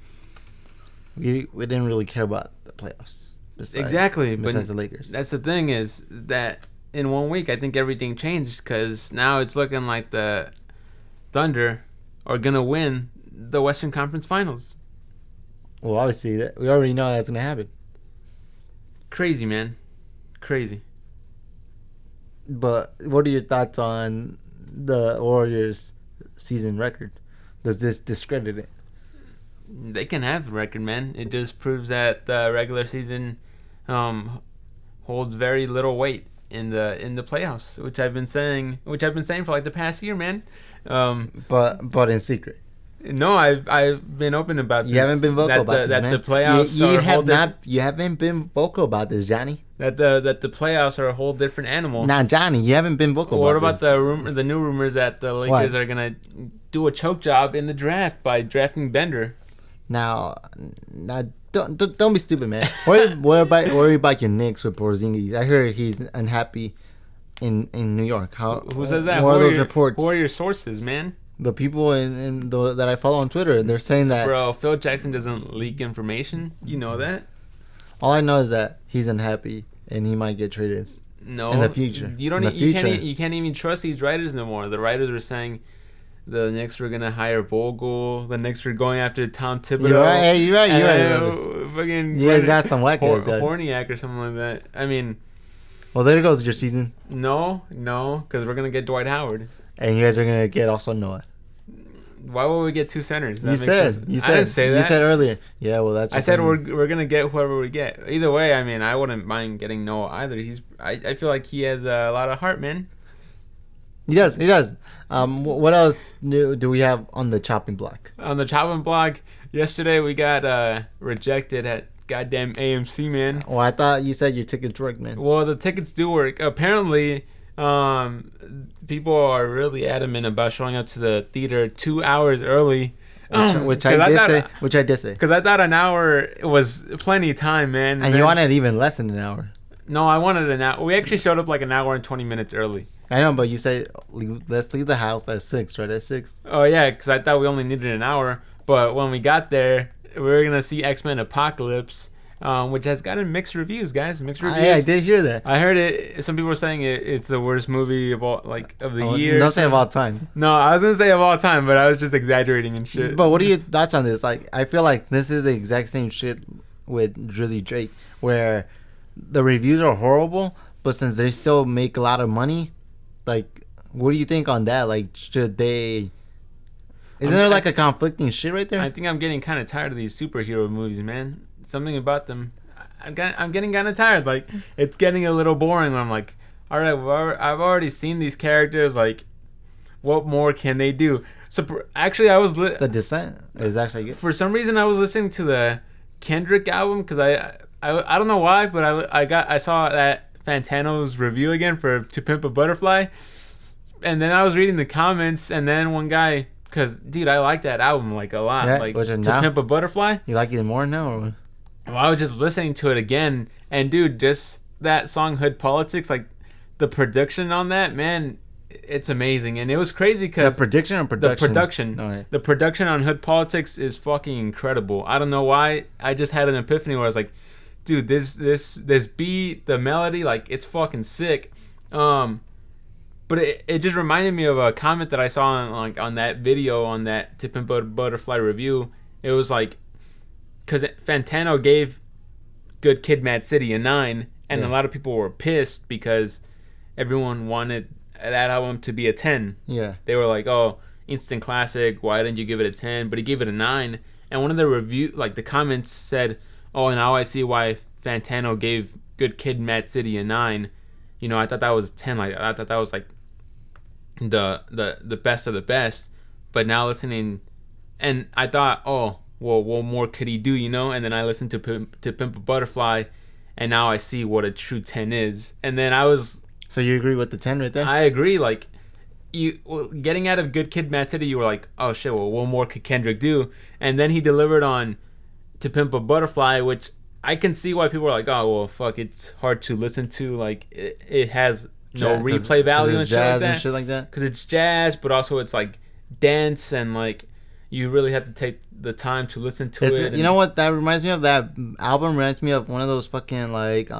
we didn't really care about the playoffs. Besides the Lakers. That's the thing is that in 1 week, I think everything changed because now it's looking like the Thunder are going to win the Western Conference Finals. Well, obviously, we already know that's going to happen. Crazy, man. Crazy. But what are your thoughts on the Warriors' season record? Does this discredit it? They can have the record, man. It just proves that the regular season holds very little weight in the playoffs, which I've been saying for like the past year, man. But in secret. No, I've been open about this. You haven't been vocal about this, man. That the playoffs you haven't been vocal about this, Johnny. That the playoffs are a whole different animal. Nah, Johnny, you haven't been vocal about this. What about the new rumors that the Lakers are gonna do a choke job in the draft by drafting Bender? Now, don't be stupid, man. What about your Knicks with Porzingis? I heard he's unhappy in New York. Who says that? What are those reports? Who are your sources, man? The people that I follow on Twitter, they're saying that. Bro, Phil Jackson doesn't leak information. You know that. All I know is that he's unhappy and he might get traded. No, in the future. You can't even trust these writers no more. The writers were saying the Knicks were gonna hire Vogel. The Knicks were going after Tom Thibodeau. You're right. Fucking you guys got some whack guys. Horniak or something like that. I mean. Well, there goes your season. No, because we're gonna get Dwight Howard. And you guys are gonna get also Noah. Why would we get two centers? You said. I didn't say that. You said earlier. Yeah, well, that's. I said we're gonna get whoever we get. Either way, I mean, I wouldn't mind getting Noah either. I feel like he has a lot of heart, man. He does. What else do we have on the chopping block? On the chopping block, yesterday we got rejected at goddamn AMC, man. Well, I thought you said your tickets work, man. Well, the tickets do work. Apparently. People are really adamant about showing up to the theater 2 hours early, which I did say. Because I thought an hour was plenty of time, man. And you wanted even less than an hour. No, I wanted an hour. We actually showed up like an hour and 20 minutes early. I know, but you said let's leave the house at 6, right? At 6. Oh yeah, because I thought we only needed an hour. But when we got there, we were gonna see X-Men Apocalypse. Which has gotten mixed reviews, guys. Mixed reviews. I did hear that. I heard it. Some people were saying it's the worst movie of the year. Don't say of all time. No, I was gonna say of all time, but I was just exaggerating and shit. But what are your thoughts on this? Like, I feel like this is the exact same shit with Drizzy Drake, where the reviews are horrible, but since they still make a lot of money, like, what do you think on that? Like, should they? Isn't there like a conflicting shit right there? I think I'm getting kind of tired of these superhero movies, man. Something about them, I'm getting kind of tired. Like, it's getting a little boring. Where I'm like, all right, I've already seen these characters. Like, what more can they do? So actually, The Descent is actually good. For some reason, I was listening to the Kendrick album because I don't know why, but I saw that Fantano's review again for To Pimp a Butterfly, and then I was reading the comments, and then one guy. Because, dude, I like that album, like, a lot. Yeah, like, To Pimp a Butterfly. You like it more now, or what? Well, I was just listening to it again, and dude, just that song "Hood Politics," like the production on that, man, it's amazing. And it was crazy because the production. The production on "Hood Politics" is fucking incredible. I don't know why. I just had an epiphany where I was like, dude, this beat, the melody, like it's fucking sick. But it just reminded me of a comment that I saw on that video on that Tip and Butterfly review. It was like, because Fantano gave Good Kid, Mad City a 9, and a lot of people were pissed because everyone wanted that album to be a 10. Yeah. They were like, oh, instant classic, why didn't you give it a 10? But he gave it a 9. And one of the comments said, oh, now I see why Fantano gave Good Kid, Mad City a 9. You know, I thought that was 10. Like, I thought that was like the best of the best. But now listening, and I thought, oh, well, what more could he do, you know? And then I listened to Pimp a Butterfly, and now I see what a true 10 is. And then I was... So you agree with the 10 right there? I agree. Like, getting out of Good Kid, Mad City, you were like, oh, shit, well, what more could Kendrick do? And then he delivered on To Pimp a Butterfly, which I can see why people are like, oh, well, fuck, it's hard to listen to. Like, it has no replay value and shit like that. Because it's jazz, but also it's, like, dance and, like, you really have to take the time to listen to it. You know what that reminds me of? That album reminds me of one of those fucking, like,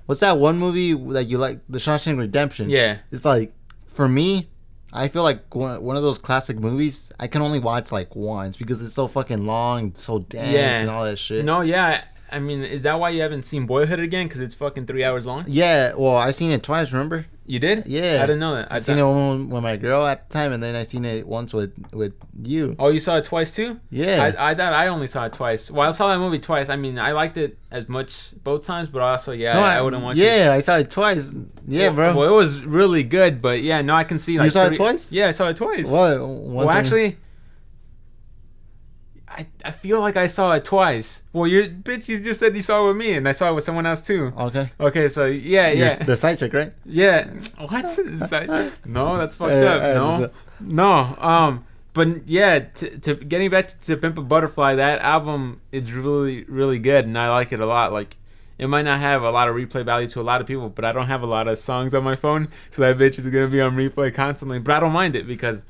what's that one movie that you like? The Shawshank Redemption. Yeah. It's like, for me, I feel like one of those classic movies I can only watch, like, once because it's so fucking long, so dense and all that shit. No, yeah. I mean, is that why you haven't seen Boyhood again? Because it's fucking 3 hours long? Yeah, well, I seen it twice, remember? You did? Yeah. I didn't know that. I seen it with my girl at the time, and then I seen it once with you. Oh, you saw it twice too? Yeah. I thought I only saw it twice. Well, I saw that movie twice. I mean, I liked it as much both times, but also, I wouldn't watch it. Yeah, I saw it twice. Yeah, bro. Well, it was really good, but yeah, no, I can see. Like, you saw it twice? Yeah, I saw it twice. What? Well, actually... I feel like I saw it twice. Well, you just said you saw it with me, and I saw it with someone else too. Okay, so yeah. The side chick, right? Yeah. What? No, that's fucked up. No. But yeah, to getting back to Pimp a Butterfly, that album is really, really good, and I like it a lot. Like, it might not have a lot of replay value to a lot of people, but I don't have a lot of songs on my phone, so that bitch is gonna be on replay constantly. But I don't mind it because.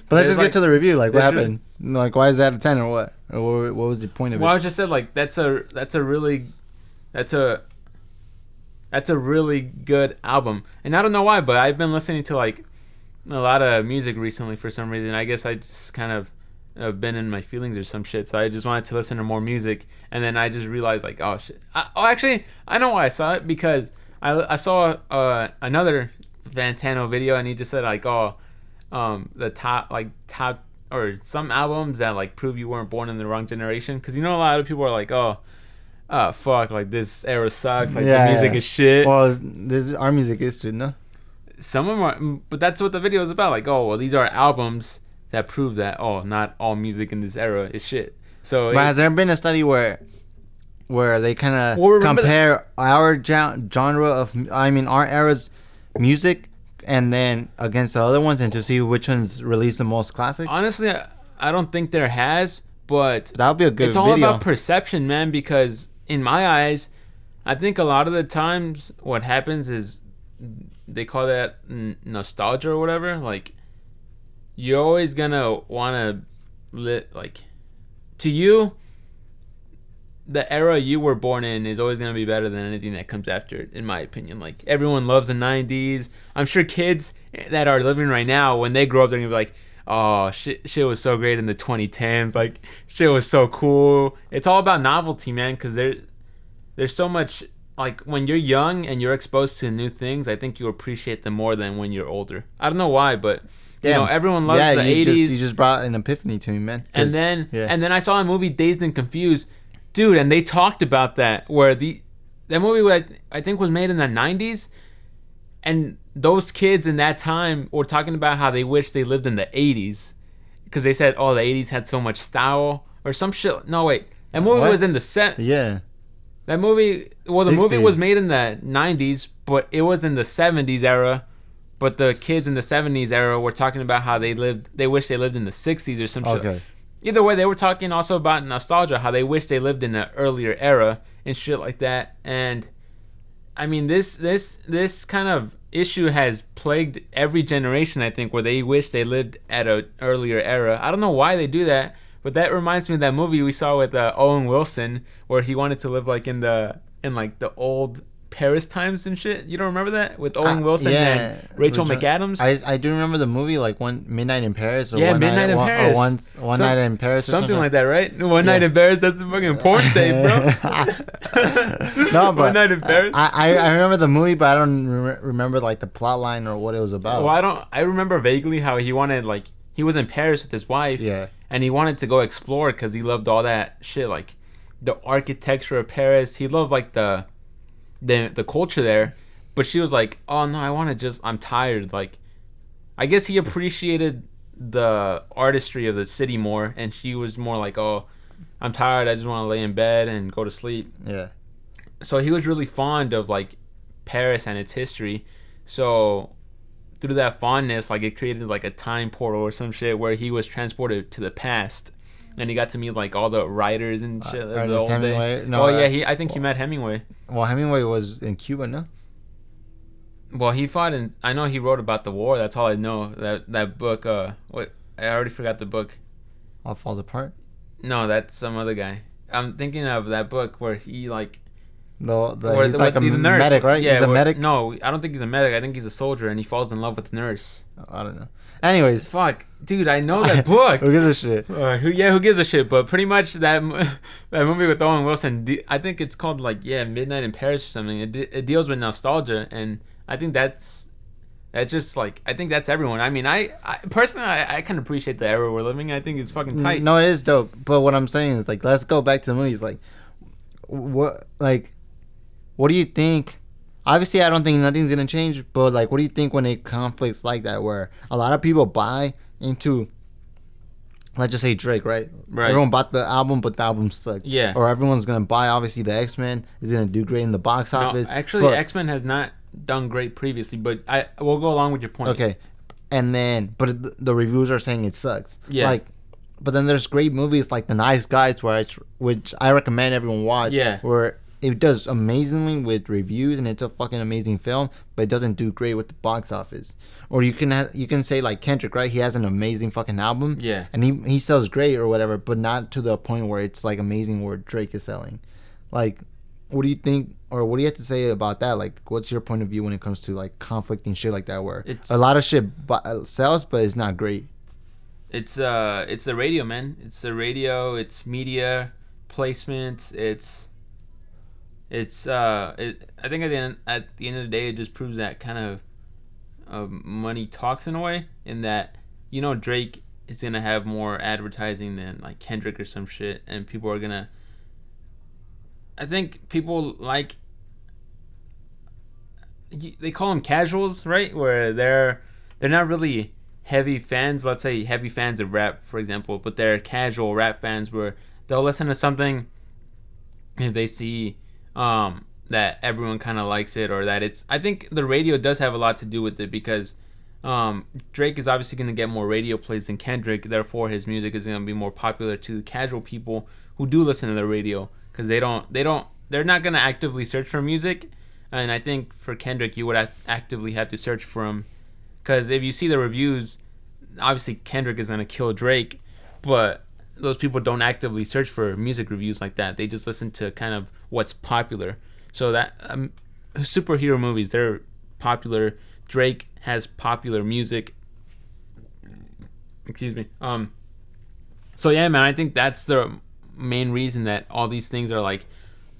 But let's just get to the review. Like, what happened? Like, why is that a 10 or what? Or what was the point of it? Well, I just said, like, that's a really good album. And I don't know why, but I've been listening to, like, a lot of music recently for some reason. I guess I just kind of been in my feelings or some shit. So I just wanted to listen to more music. And then I just realized, like, oh, shit. Actually, I know why I saw it. Because I saw another Fantano video, and he just said, like, oh, the top or some albums that like prove you weren't born in the wrong generation, because you know a lot of people are like, oh fuck, like this era sucks, like the music is shit. Well, our music is shit, no? Some of them are, but that's what the video is about. Like, oh well, these are albums that prove that not all music in this era is shit. So, but has there been a study where they kind of compare our genre of, our era's music, and then against the other ones, and to see which ones release the most classics? Honestly, I don't think there has, but that would be a good video. It's all about perception, man, because in my eyes, I think a lot of the times what happens is they call that nostalgia or whatever. Like, you're always gonna want to like, to you, the era you were born in is always going to be better than anything that comes after it, in my opinion. Like, everyone loves the 90s. I'm sure kids that are living right now, when they grow up, they're going to be like, oh, shit was so great in the 2010s. Like, shit was so cool. It's all about novelty, man, because there's so much, like, when you're young and you're exposed to new things, I think you appreciate them more than when you're older. I don't know why, but... You know, everyone loves the 80s. You just brought an epiphany to me, man. And then I saw a movie, Dazed and Confused. Dude, and they talked about that, where that movie I think was made in the 90s, and those kids in that time were talking about how they wish they lived in the 80s, because they said, oh, the 80s had so much style, or some shit. No, wait. That movie was in the set. Yeah. That movie, well, the 60s. Movie was made in the 90s, but it was in the 70s era, but the kids in the 70s era were talking about how they wish they lived in the 60s or some shit. Either way, they were talking also about nostalgia, how they wish they lived in an earlier era and shit like that. And I mean, this kind of issue has plagued every generation, I think, where they wish they lived at an earlier era. I don't know why they do that, but that reminds me of that movie we saw with Owen Wilson, where he wanted to live like in like the old Paris times and shit. You don't remember that with Owen Wilson and Rachel McAdams? I do remember the movie, like One Midnight in Paris, or Midnight in Paris, or One Night in Paris, or something like that, right? One Night in Paris. That's a fucking porn tape, bro. No, but One Night in Paris. I remember the movie, but I don't remember like the plot line or what it was about. Well, I remember vaguely how he wanted, like, he was in Paris with his wife, and he wanted to go explore because he loved all that shit, like the architecture of Paris. He loved like the culture there, but she was like, oh no, I'm tired. Like, I guess he appreciated the artistry of the city more, and she was more like, oh, I'm tired, I just want to lay in bed and go to sleep. So he was really fond of like Paris and its history. So through that fondness, like, it created like a time portal or some shit where he was transported to the past, and he got to meet like all the writers and shit. Ernest Hemingway. No, I think he met Hemingway. Well, Hemingway was in Cuba, no? Well, he fought in. I know he wrote about the war. That's all I know. That book. What? I already forgot the book. All Falls Apart. No, that's some other guy. I'm thinking of that book where he like. He's like a medic, right? Yeah, he's a medic. No, I don't think he's a medic. I think he's a soldier, and he falls in love with the nurse. I don't know. Anyways, fuck, dude, I know that book. Who gives a shit? Who gives a shit? But pretty much that movie with Owen Wilson, I think it's called like Midnight in Paris or something. It deals with nostalgia, and I think that's just like, I think that's everyone. I mean, I personally I can appreciate the era we're living. I think it's fucking tight. No, it is dope. But what I'm saying is, like, let's go back to the movies. Like, what do you think? Obviously, I don't think nothing's gonna change. But like, what do you think when it conflicts like that, where a lot of people buy into, let's just say Drake, right? Everyone bought the album, but the album sucked. Yeah. Or everyone's gonna buy. Obviously, the X-Men is gonna do great in the box office. No, actually, X-Men has not done great previously, but we'll go along with your point. Okay. And then, but the reviews are saying it sucks. Yeah. Like, but then there's great movies like The Nice Guys, which I recommend everyone watch. Yeah. Where it does amazingly with reviews, and it's a fucking amazing film, but it doesn't do great with the box office. Or you can say like Kendrick, right? He has an amazing fucking album. Yeah. And he sells great or whatever, but not to the point where it's like amazing where Drake is selling. Like, what do you think, or what do you have to say about that? Like, what's your point of view when it comes to like conflicting shit like that, where a lot of shit sells, but it's not great? It's the radio, man. It's the radio. It's media placements. I think at the end of the day, it just proves that kind of money talks in a way. In that, Drake is gonna have more advertising than like Kendrick or some shit, and people are gonna. I think people like. They call them casuals, right? Where they're not really heavy fans. Let's say heavy fans of rap, for example, but they're casual rap fans where they'll listen to something if they see that everyone kind of likes it, or that it's. I think the radio does have a lot to do with it, because Drake is obviously going to get more radio plays than Kendrick. Therefore, his music is going to be more popular to casual people who do listen to the radio, because they're not going to actively search for music. And I think for Kendrick, you would actively have to search for him, because if you see the reviews, obviously Kendrick is going to kill Drake, but those people don't actively search for music reviews like that. They just listen to kind of what's popular. So that superhero movies, they're popular. Drake has popular music. Excuse me. So yeah, man, I think that's the main reason that all these things are like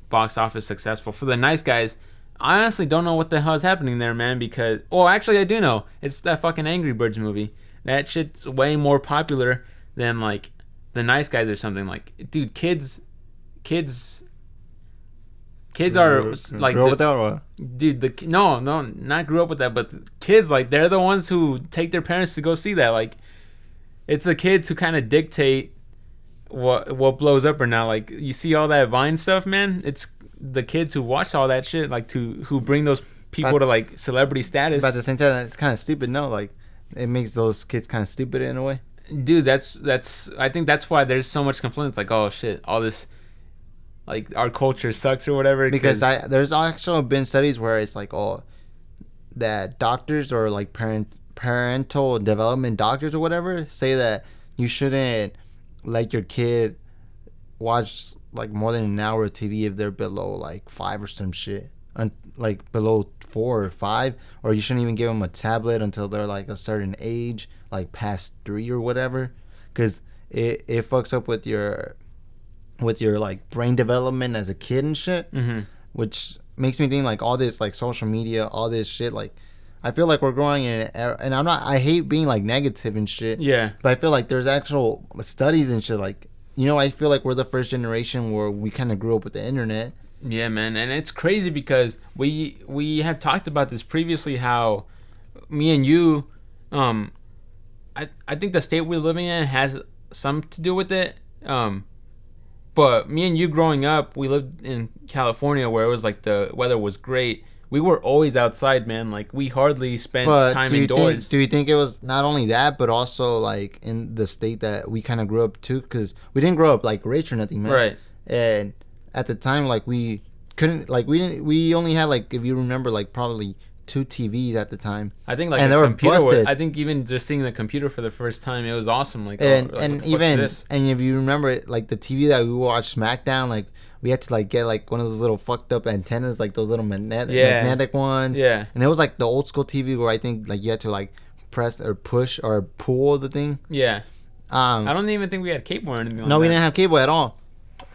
box office successful. For The Nice Guys, I honestly don't know what the hell is happening there, man, because... Oh, actually, I do know. It's that fucking Angry Birds movie. That shit's way more popular than, like, The Nice Guys or something. Like, dude, kids are, like... Grew up with that or what? Dude, no, not grew up with that, but kids, like, they're the ones who take their parents to go see that. Like, it's the kids who kind of dictate what blows up or not. Like, you see all that Vine stuff, man? It's the kids who watch all that shit, like, who bring those people to like celebrity status. But at the same time, it's kind of stupid. No, like, it makes those kids kind of stupid in a way. dude, that's. I think that's why there's so much complaints. Like, oh shit, all this, like our culture sucks or whatever. Because there's actually been studies where it's like, oh, that doctors or like parental development doctors or whatever say that you shouldn't let your kid watch like more than an hour of TV if they're below like 5 or some shit, like below 4 or 5, or you shouldn't even give them a tablet until they're like a certain age, like past 3 or whatever, because it fucks up with your like brain development as a kid and shit, which makes me think like all this like social media, all this shit, like I feel like we're growing in an era, and I hate being like negative and shit. Yeah. But I feel like there's actual studies and shit. Like, you know, I feel like we're the first generation where we kind of grew up with the internet. Yeah, man, and it's crazy because we have talked about this previously. How me and you, I think the state we're living in has some to do with it. But me and you growing up, we lived in California where it was like the weather was great. We were always outside, man. Like, we hardly spent time indoors. Do you think it was not only that, but also, like, in the state that we kind of grew up to? Because we didn't grow up, like, rich or nothing, man. Right. And at the time, like, we couldn't, like, we only had, like, if you remember, like, probably 2 TVs at the time. I think, like, and they were busted. I think even just seeing the computer for the first time, it was awesome. Like, and if you remember, like, the TV that we watched SmackDown, like, we had to like get like one of those little fucked up antennas, like those little magnetic ones. Yeah. And it was like the old school TV where I think like you had to like press or push or pull the thing. Yeah. I don't even think we had cable or anything like that. No, we didn't have cable at all.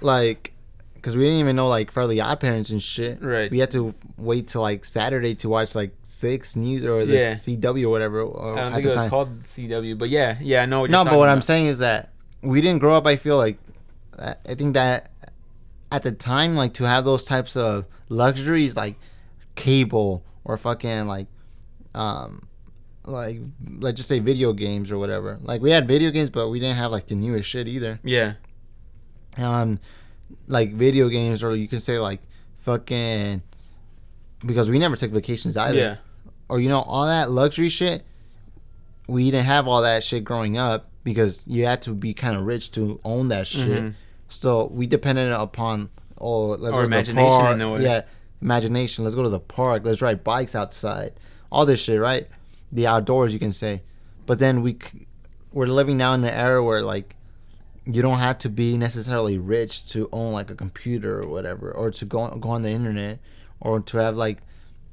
Like, because we didn't even know like Fairly Odd Parents and shit. Right. We had to wait till like Saturday to watch like 6 News or the CW or whatever. I don't think it was called CW, but yeah, I know what you're talking about. No, but what I'm saying is that we didn't grow up, I feel like, I think that at the time, like, to have those types of luxuries, like cable or fucking like let's just say video games or whatever. Like, we had video games, but we didn't have like the newest shit either. Yeah. Like video games, or you can say like fucking, because we never took vacations either. Yeah. Or, you know, all that luxury shit, we didn't have all that shit growing up because you had to be kind of rich to own that shit. Mm-hmm. So we depended upon let's go to the park. In a way. Yeah, imagination. Let's go to the park. Let's ride bikes outside. All this shit, right? The outdoors, you can say. But then we're living now in an era where like you don't have to be necessarily rich to own like a computer or whatever, or to go on the internet, or to have like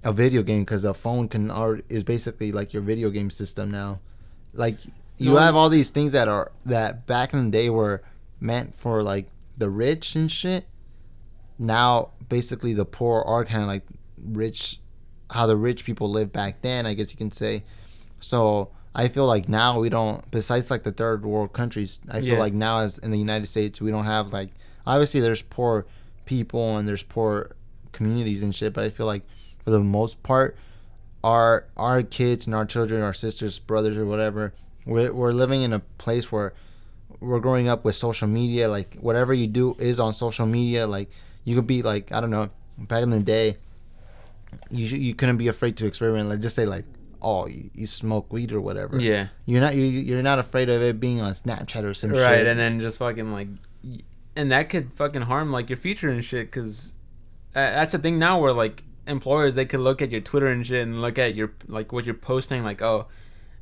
a video game, because a phone is basically like your video game system now. Like, you have all these things that back in the day were meant for like the rich and shit. Now basically the poor are kind of like rich, how the rich people lived back then, I guess you can say. So I feel like now we don't, besides like the third world countries, I feel like now as in the United States, we don't have like, obviously there's poor people and there's poor communities and shit, but I feel like for the most part our kids and our children, our sisters, brothers, or whatever, we're living in a place where we're growing up with social media. Like, whatever you do is on social media. Like, you could be like, I don't know, back in the day, you couldn't be afraid to experiment. Like, just say like, oh, you smoke weed or whatever. Yeah. You're not afraid of it being on Snapchat or some shit. Right, and then just fucking like, and that could fucking harm like your future and shit. Because that's the thing now where like employers, they could look at your Twitter and shit and look at your like what you're posting, like, oh,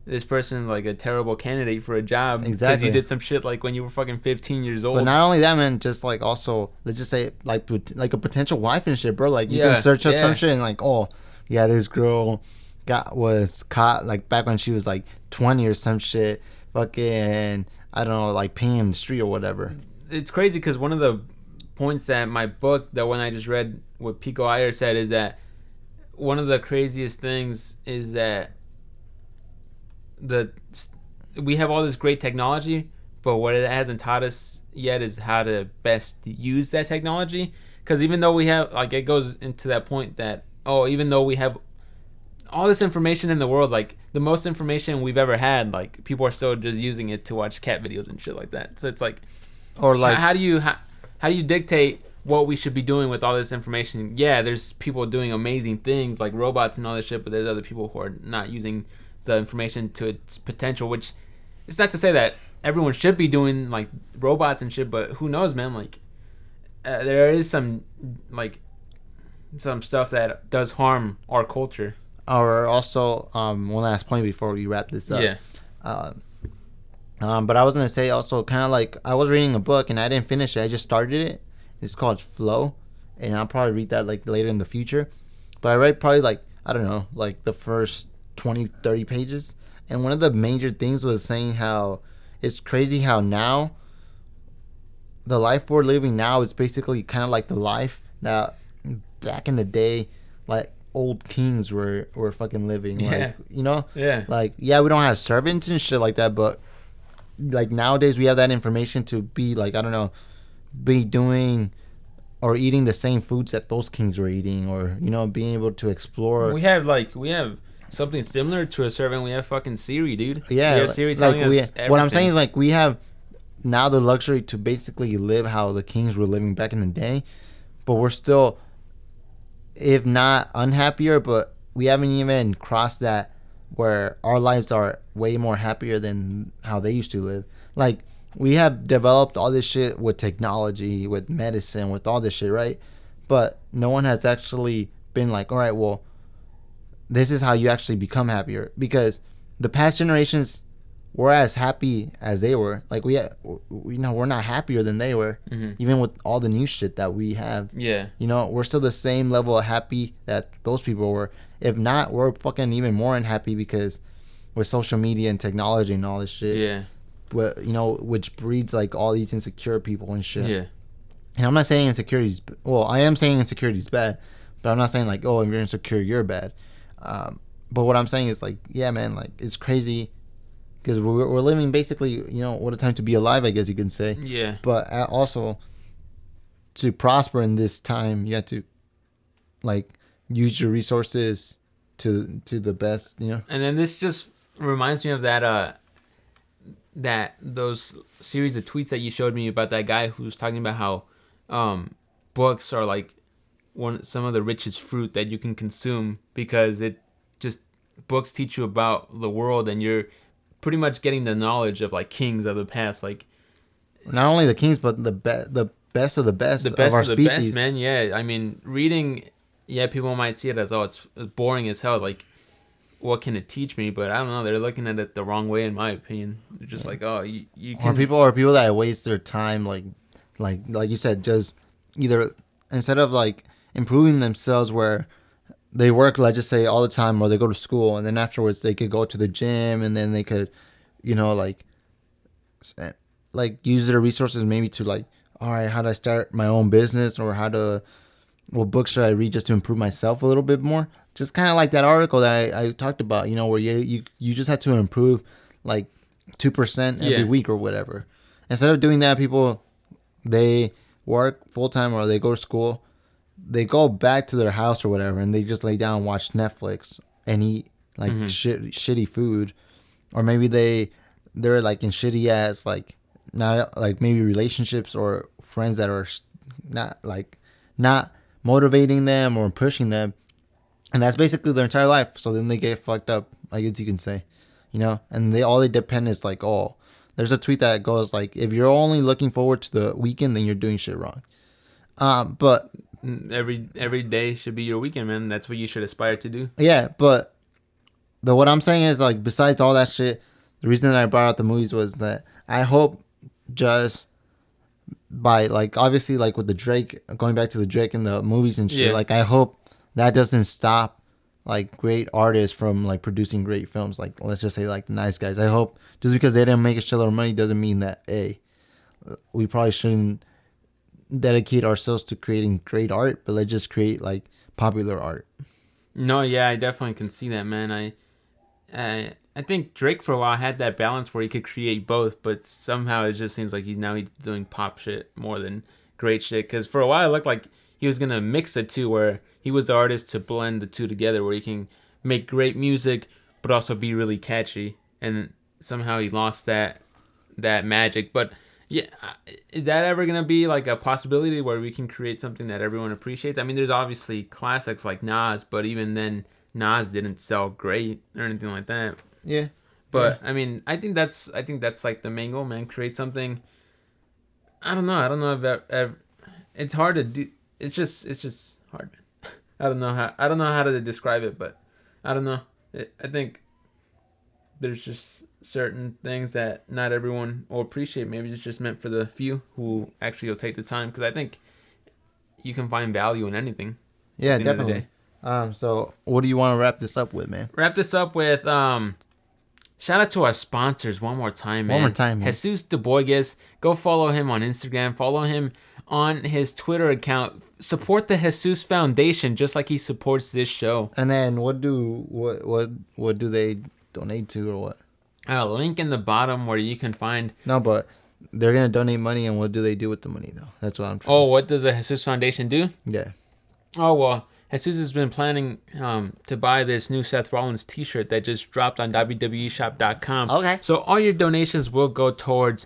this person's like a terrible candidate for a job because you did some shit like when you were fucking 15 years old. But not only that, man, just like also, let's just say like a potential wife and shit, bro. Like, you can search up some shit and like, oh yeah, this girl was caught like back when she was like 20 or some shit, fucking, I don't know, like peeing in the street or whatever. It's crazy because one of the points that my book, the one I just read, what Pico Iyer said, is that one of the craziest things is that we have all this great technology, but what it hasn't taught us yet is how to best use that technology. Because even though we have, like, it goes into that point that, even though we have all this information in the world, like the most information we've ever had, like people are still just using it to watch cat videos and shit like that. So it's like, or like, how do you dictate what we should be doing with all this information? Yeah, there's people doing amazing things like robots and all this shit, but there's other people who are not using the information to its potential. Which it's not to say that everyone should be doing like robots and shit, but who knows, man? Like there is some stuff that does harm our culture. Or also, one last point before we wrap this up. Yeah. But I was gonna say also kind of like I was reading a book and I didn't finish it. I just started it. It's called Flow, and I'll probably read that like later in the future. But I read probably like I don't know, like the first 20, 30 pages, and one of the major things was saying how it's crazy how now the life we're living now is basically kind of like the life that back in the day, like old kings were fucking living. Yeah. Like, Yeah. like we don't have servants and shit like that, but like nowadays we have that information to be like I don't know, be doing or eating the same foods that those kings were eating, or being able to explore. We have something similar to a servant. We have fucking Siri, dude. Yeah, we have Siri telling us everything. What I'm saying is like we have now the luxury to basically live how the kings were living back in the day, but we're still, if not unhappier, but we haven't even crossed that where our lives are way more happier than how they used to live. Like we have developed all this shit with technology, with medicine, with all this shit, right? But no one has actually been like, all right, well, this is how you actually become happier, because the past generations were as happy as they were. Like we know we're not happier than they were, even with all the new shit that we have. Yeah. We're still the same level of happy that those people were. If not, we're fucking even more unhappy because with social media and technology and all this shit. Yeah. But which breeds like all these insecure people and shit. Yeah. And I'm not saying insecurity's. Well, I am saying insecurity's bad, but I'm not saying like, oh, if you're insecure, you're bad. But what I'm saying is like, yeah, man, like it's crazy. Because we're living basically, what a time to be alive, I guess you can say. Yeah. But also, to prosper in this time, you have to, like, use your resources to the best, And then this just reminds me of that those series of tweets that you showed me about that guy who was talking about how books are like some of the richest fruit that you can consume, because books teach you about the world, and you're pretty much getting the knowledge of like kings of the past, like not only the kings but the best of the best of our species. Best, man. Yeah, I mean, reading, people might see it as, oh, it's boring as hell, like what can it teach me? But I don't know, they're looking at it the wrong way, in my opinion. They're just like, oh, you can... or people that waste their time like you said, just either instead of like improving themselves, where they work, let's just say, all the time, or they go to school, and then afterwards they could go to the gym, and then they could, like use their resources maybe to like, all right, how do I start my own business, or what books should I read just to improve myself a little bit more? Just kind of like that article that I talked about, where you just had to improve like 2% every week or whatever. Instead of doing that, people, they work full time or they go to school. They go back to their house or whatever, and they just lay down and watch Netflix and eat like shitty food, or maybe they're like in shitty ass like, not like maybe relationships or friends that are not motivating them or pushing them, and that's basically their entire life. So then they get fucked up, I guess you can say, and all they depend is like, oh, there's a tweet that goes like, if you're only looking forward to the weekend, then you're doing shit wrong. But every day should be your weekend, man. That's what you should aspire to do. Yeah, but what I'm saying is like, besides all that shit, the reason that I brought out the movies was that I hope just by like, obviously like with the Drake, going back to the Drake and the movies and shit, like I hope that doesn't stop like great artists from like producing great films. Like let's just say like the Nice Guys. I hope just because they didn't make a shitload of money doesn't mean that we probably shouldn't dedicate ourselves to creating great art, but let's just create like popular art. No, yeah, I definitely can see that, man. I think Drake for a while had that balance where he could create both, but somehow it just seems like he's doing pop shit more than great shit. Because for a while it looked like he was gonna mix the two, where he was the artist to blend the two together, where he can make great music but also be really catchy, and somehow he lost that magic. But yeah, is that ever going to be like a possibility where we can create something that everyone appreciates? I mean, there's obviously classics like Nas, but even then, Nas didn't sell great or anything like that. Yeah. But I mean, I think that's like the main goal, man. Create something. I don't know if it's hard to do. It's just hard, man. I don't know how to describe it, but I don't know. I think there's just certain things that not everyone will appreciate. Maybe it's just meant for the few who actually will take the time. Because I think you can find value in anything. Yeah, definitely. So what do you want to wrap this up with, man? Wrap this up with shout out to our sponsors one more time, man. One more time, man. Jesus de Boygas. Go follow him on Instagram. Follow him on his Twitter account. Support the Jesus Foundation just like he supports this show. And then what do they donate to or what? Link in the bottom where you can find. No, but they're gonna donate money, and what do they do with the money though? That's what I'm trying. Oh, what does the Jesus Foundation do? Yeah. Oh well, Jesus has been planning to buy this new Seth Rollins T-shirt that just dropped on WWEshop.com. Okay. So all your donations will go towards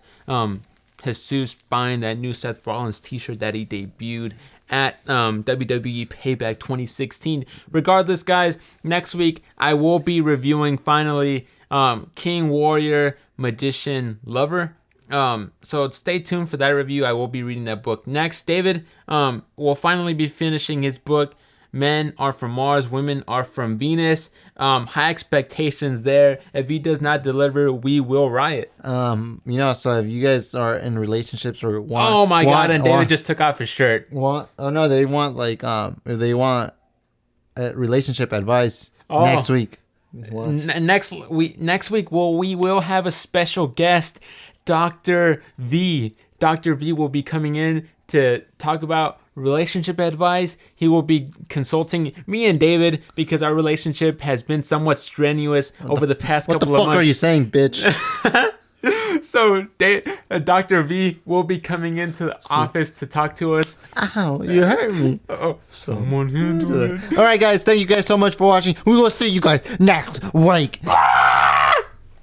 Jesus buying that new Seth Rollins T-shirt that he debuted at WWE Payback 2016. Regardless, guys, next week I will be reviewing finally King, Warrior, Magician, Lover. So stay tuned for that review. I will be reading that book next. David will finally be finishing his book, Men Are From Mars, Women Are From Venus. High expectations there. If he does not deliver, we will riot. So if you guys are in relationships or want, oh my god, and David just took off his shirt. They want if they want relationship advice next week. Next week we will have a special guest, Dr. V. Dr. V will be coming in to talk about relationship advice. He will be consulting me and David because our relationship has been somewhat strenuous over the past couple of months. What the fuck are you saying, bitch? So Dr. V will be coming into the office to talk to us. Ow, you hurt me. Uh-oh. Someone handle it. All right, guys. Thank you guys so much for watching. We will see you guys next week.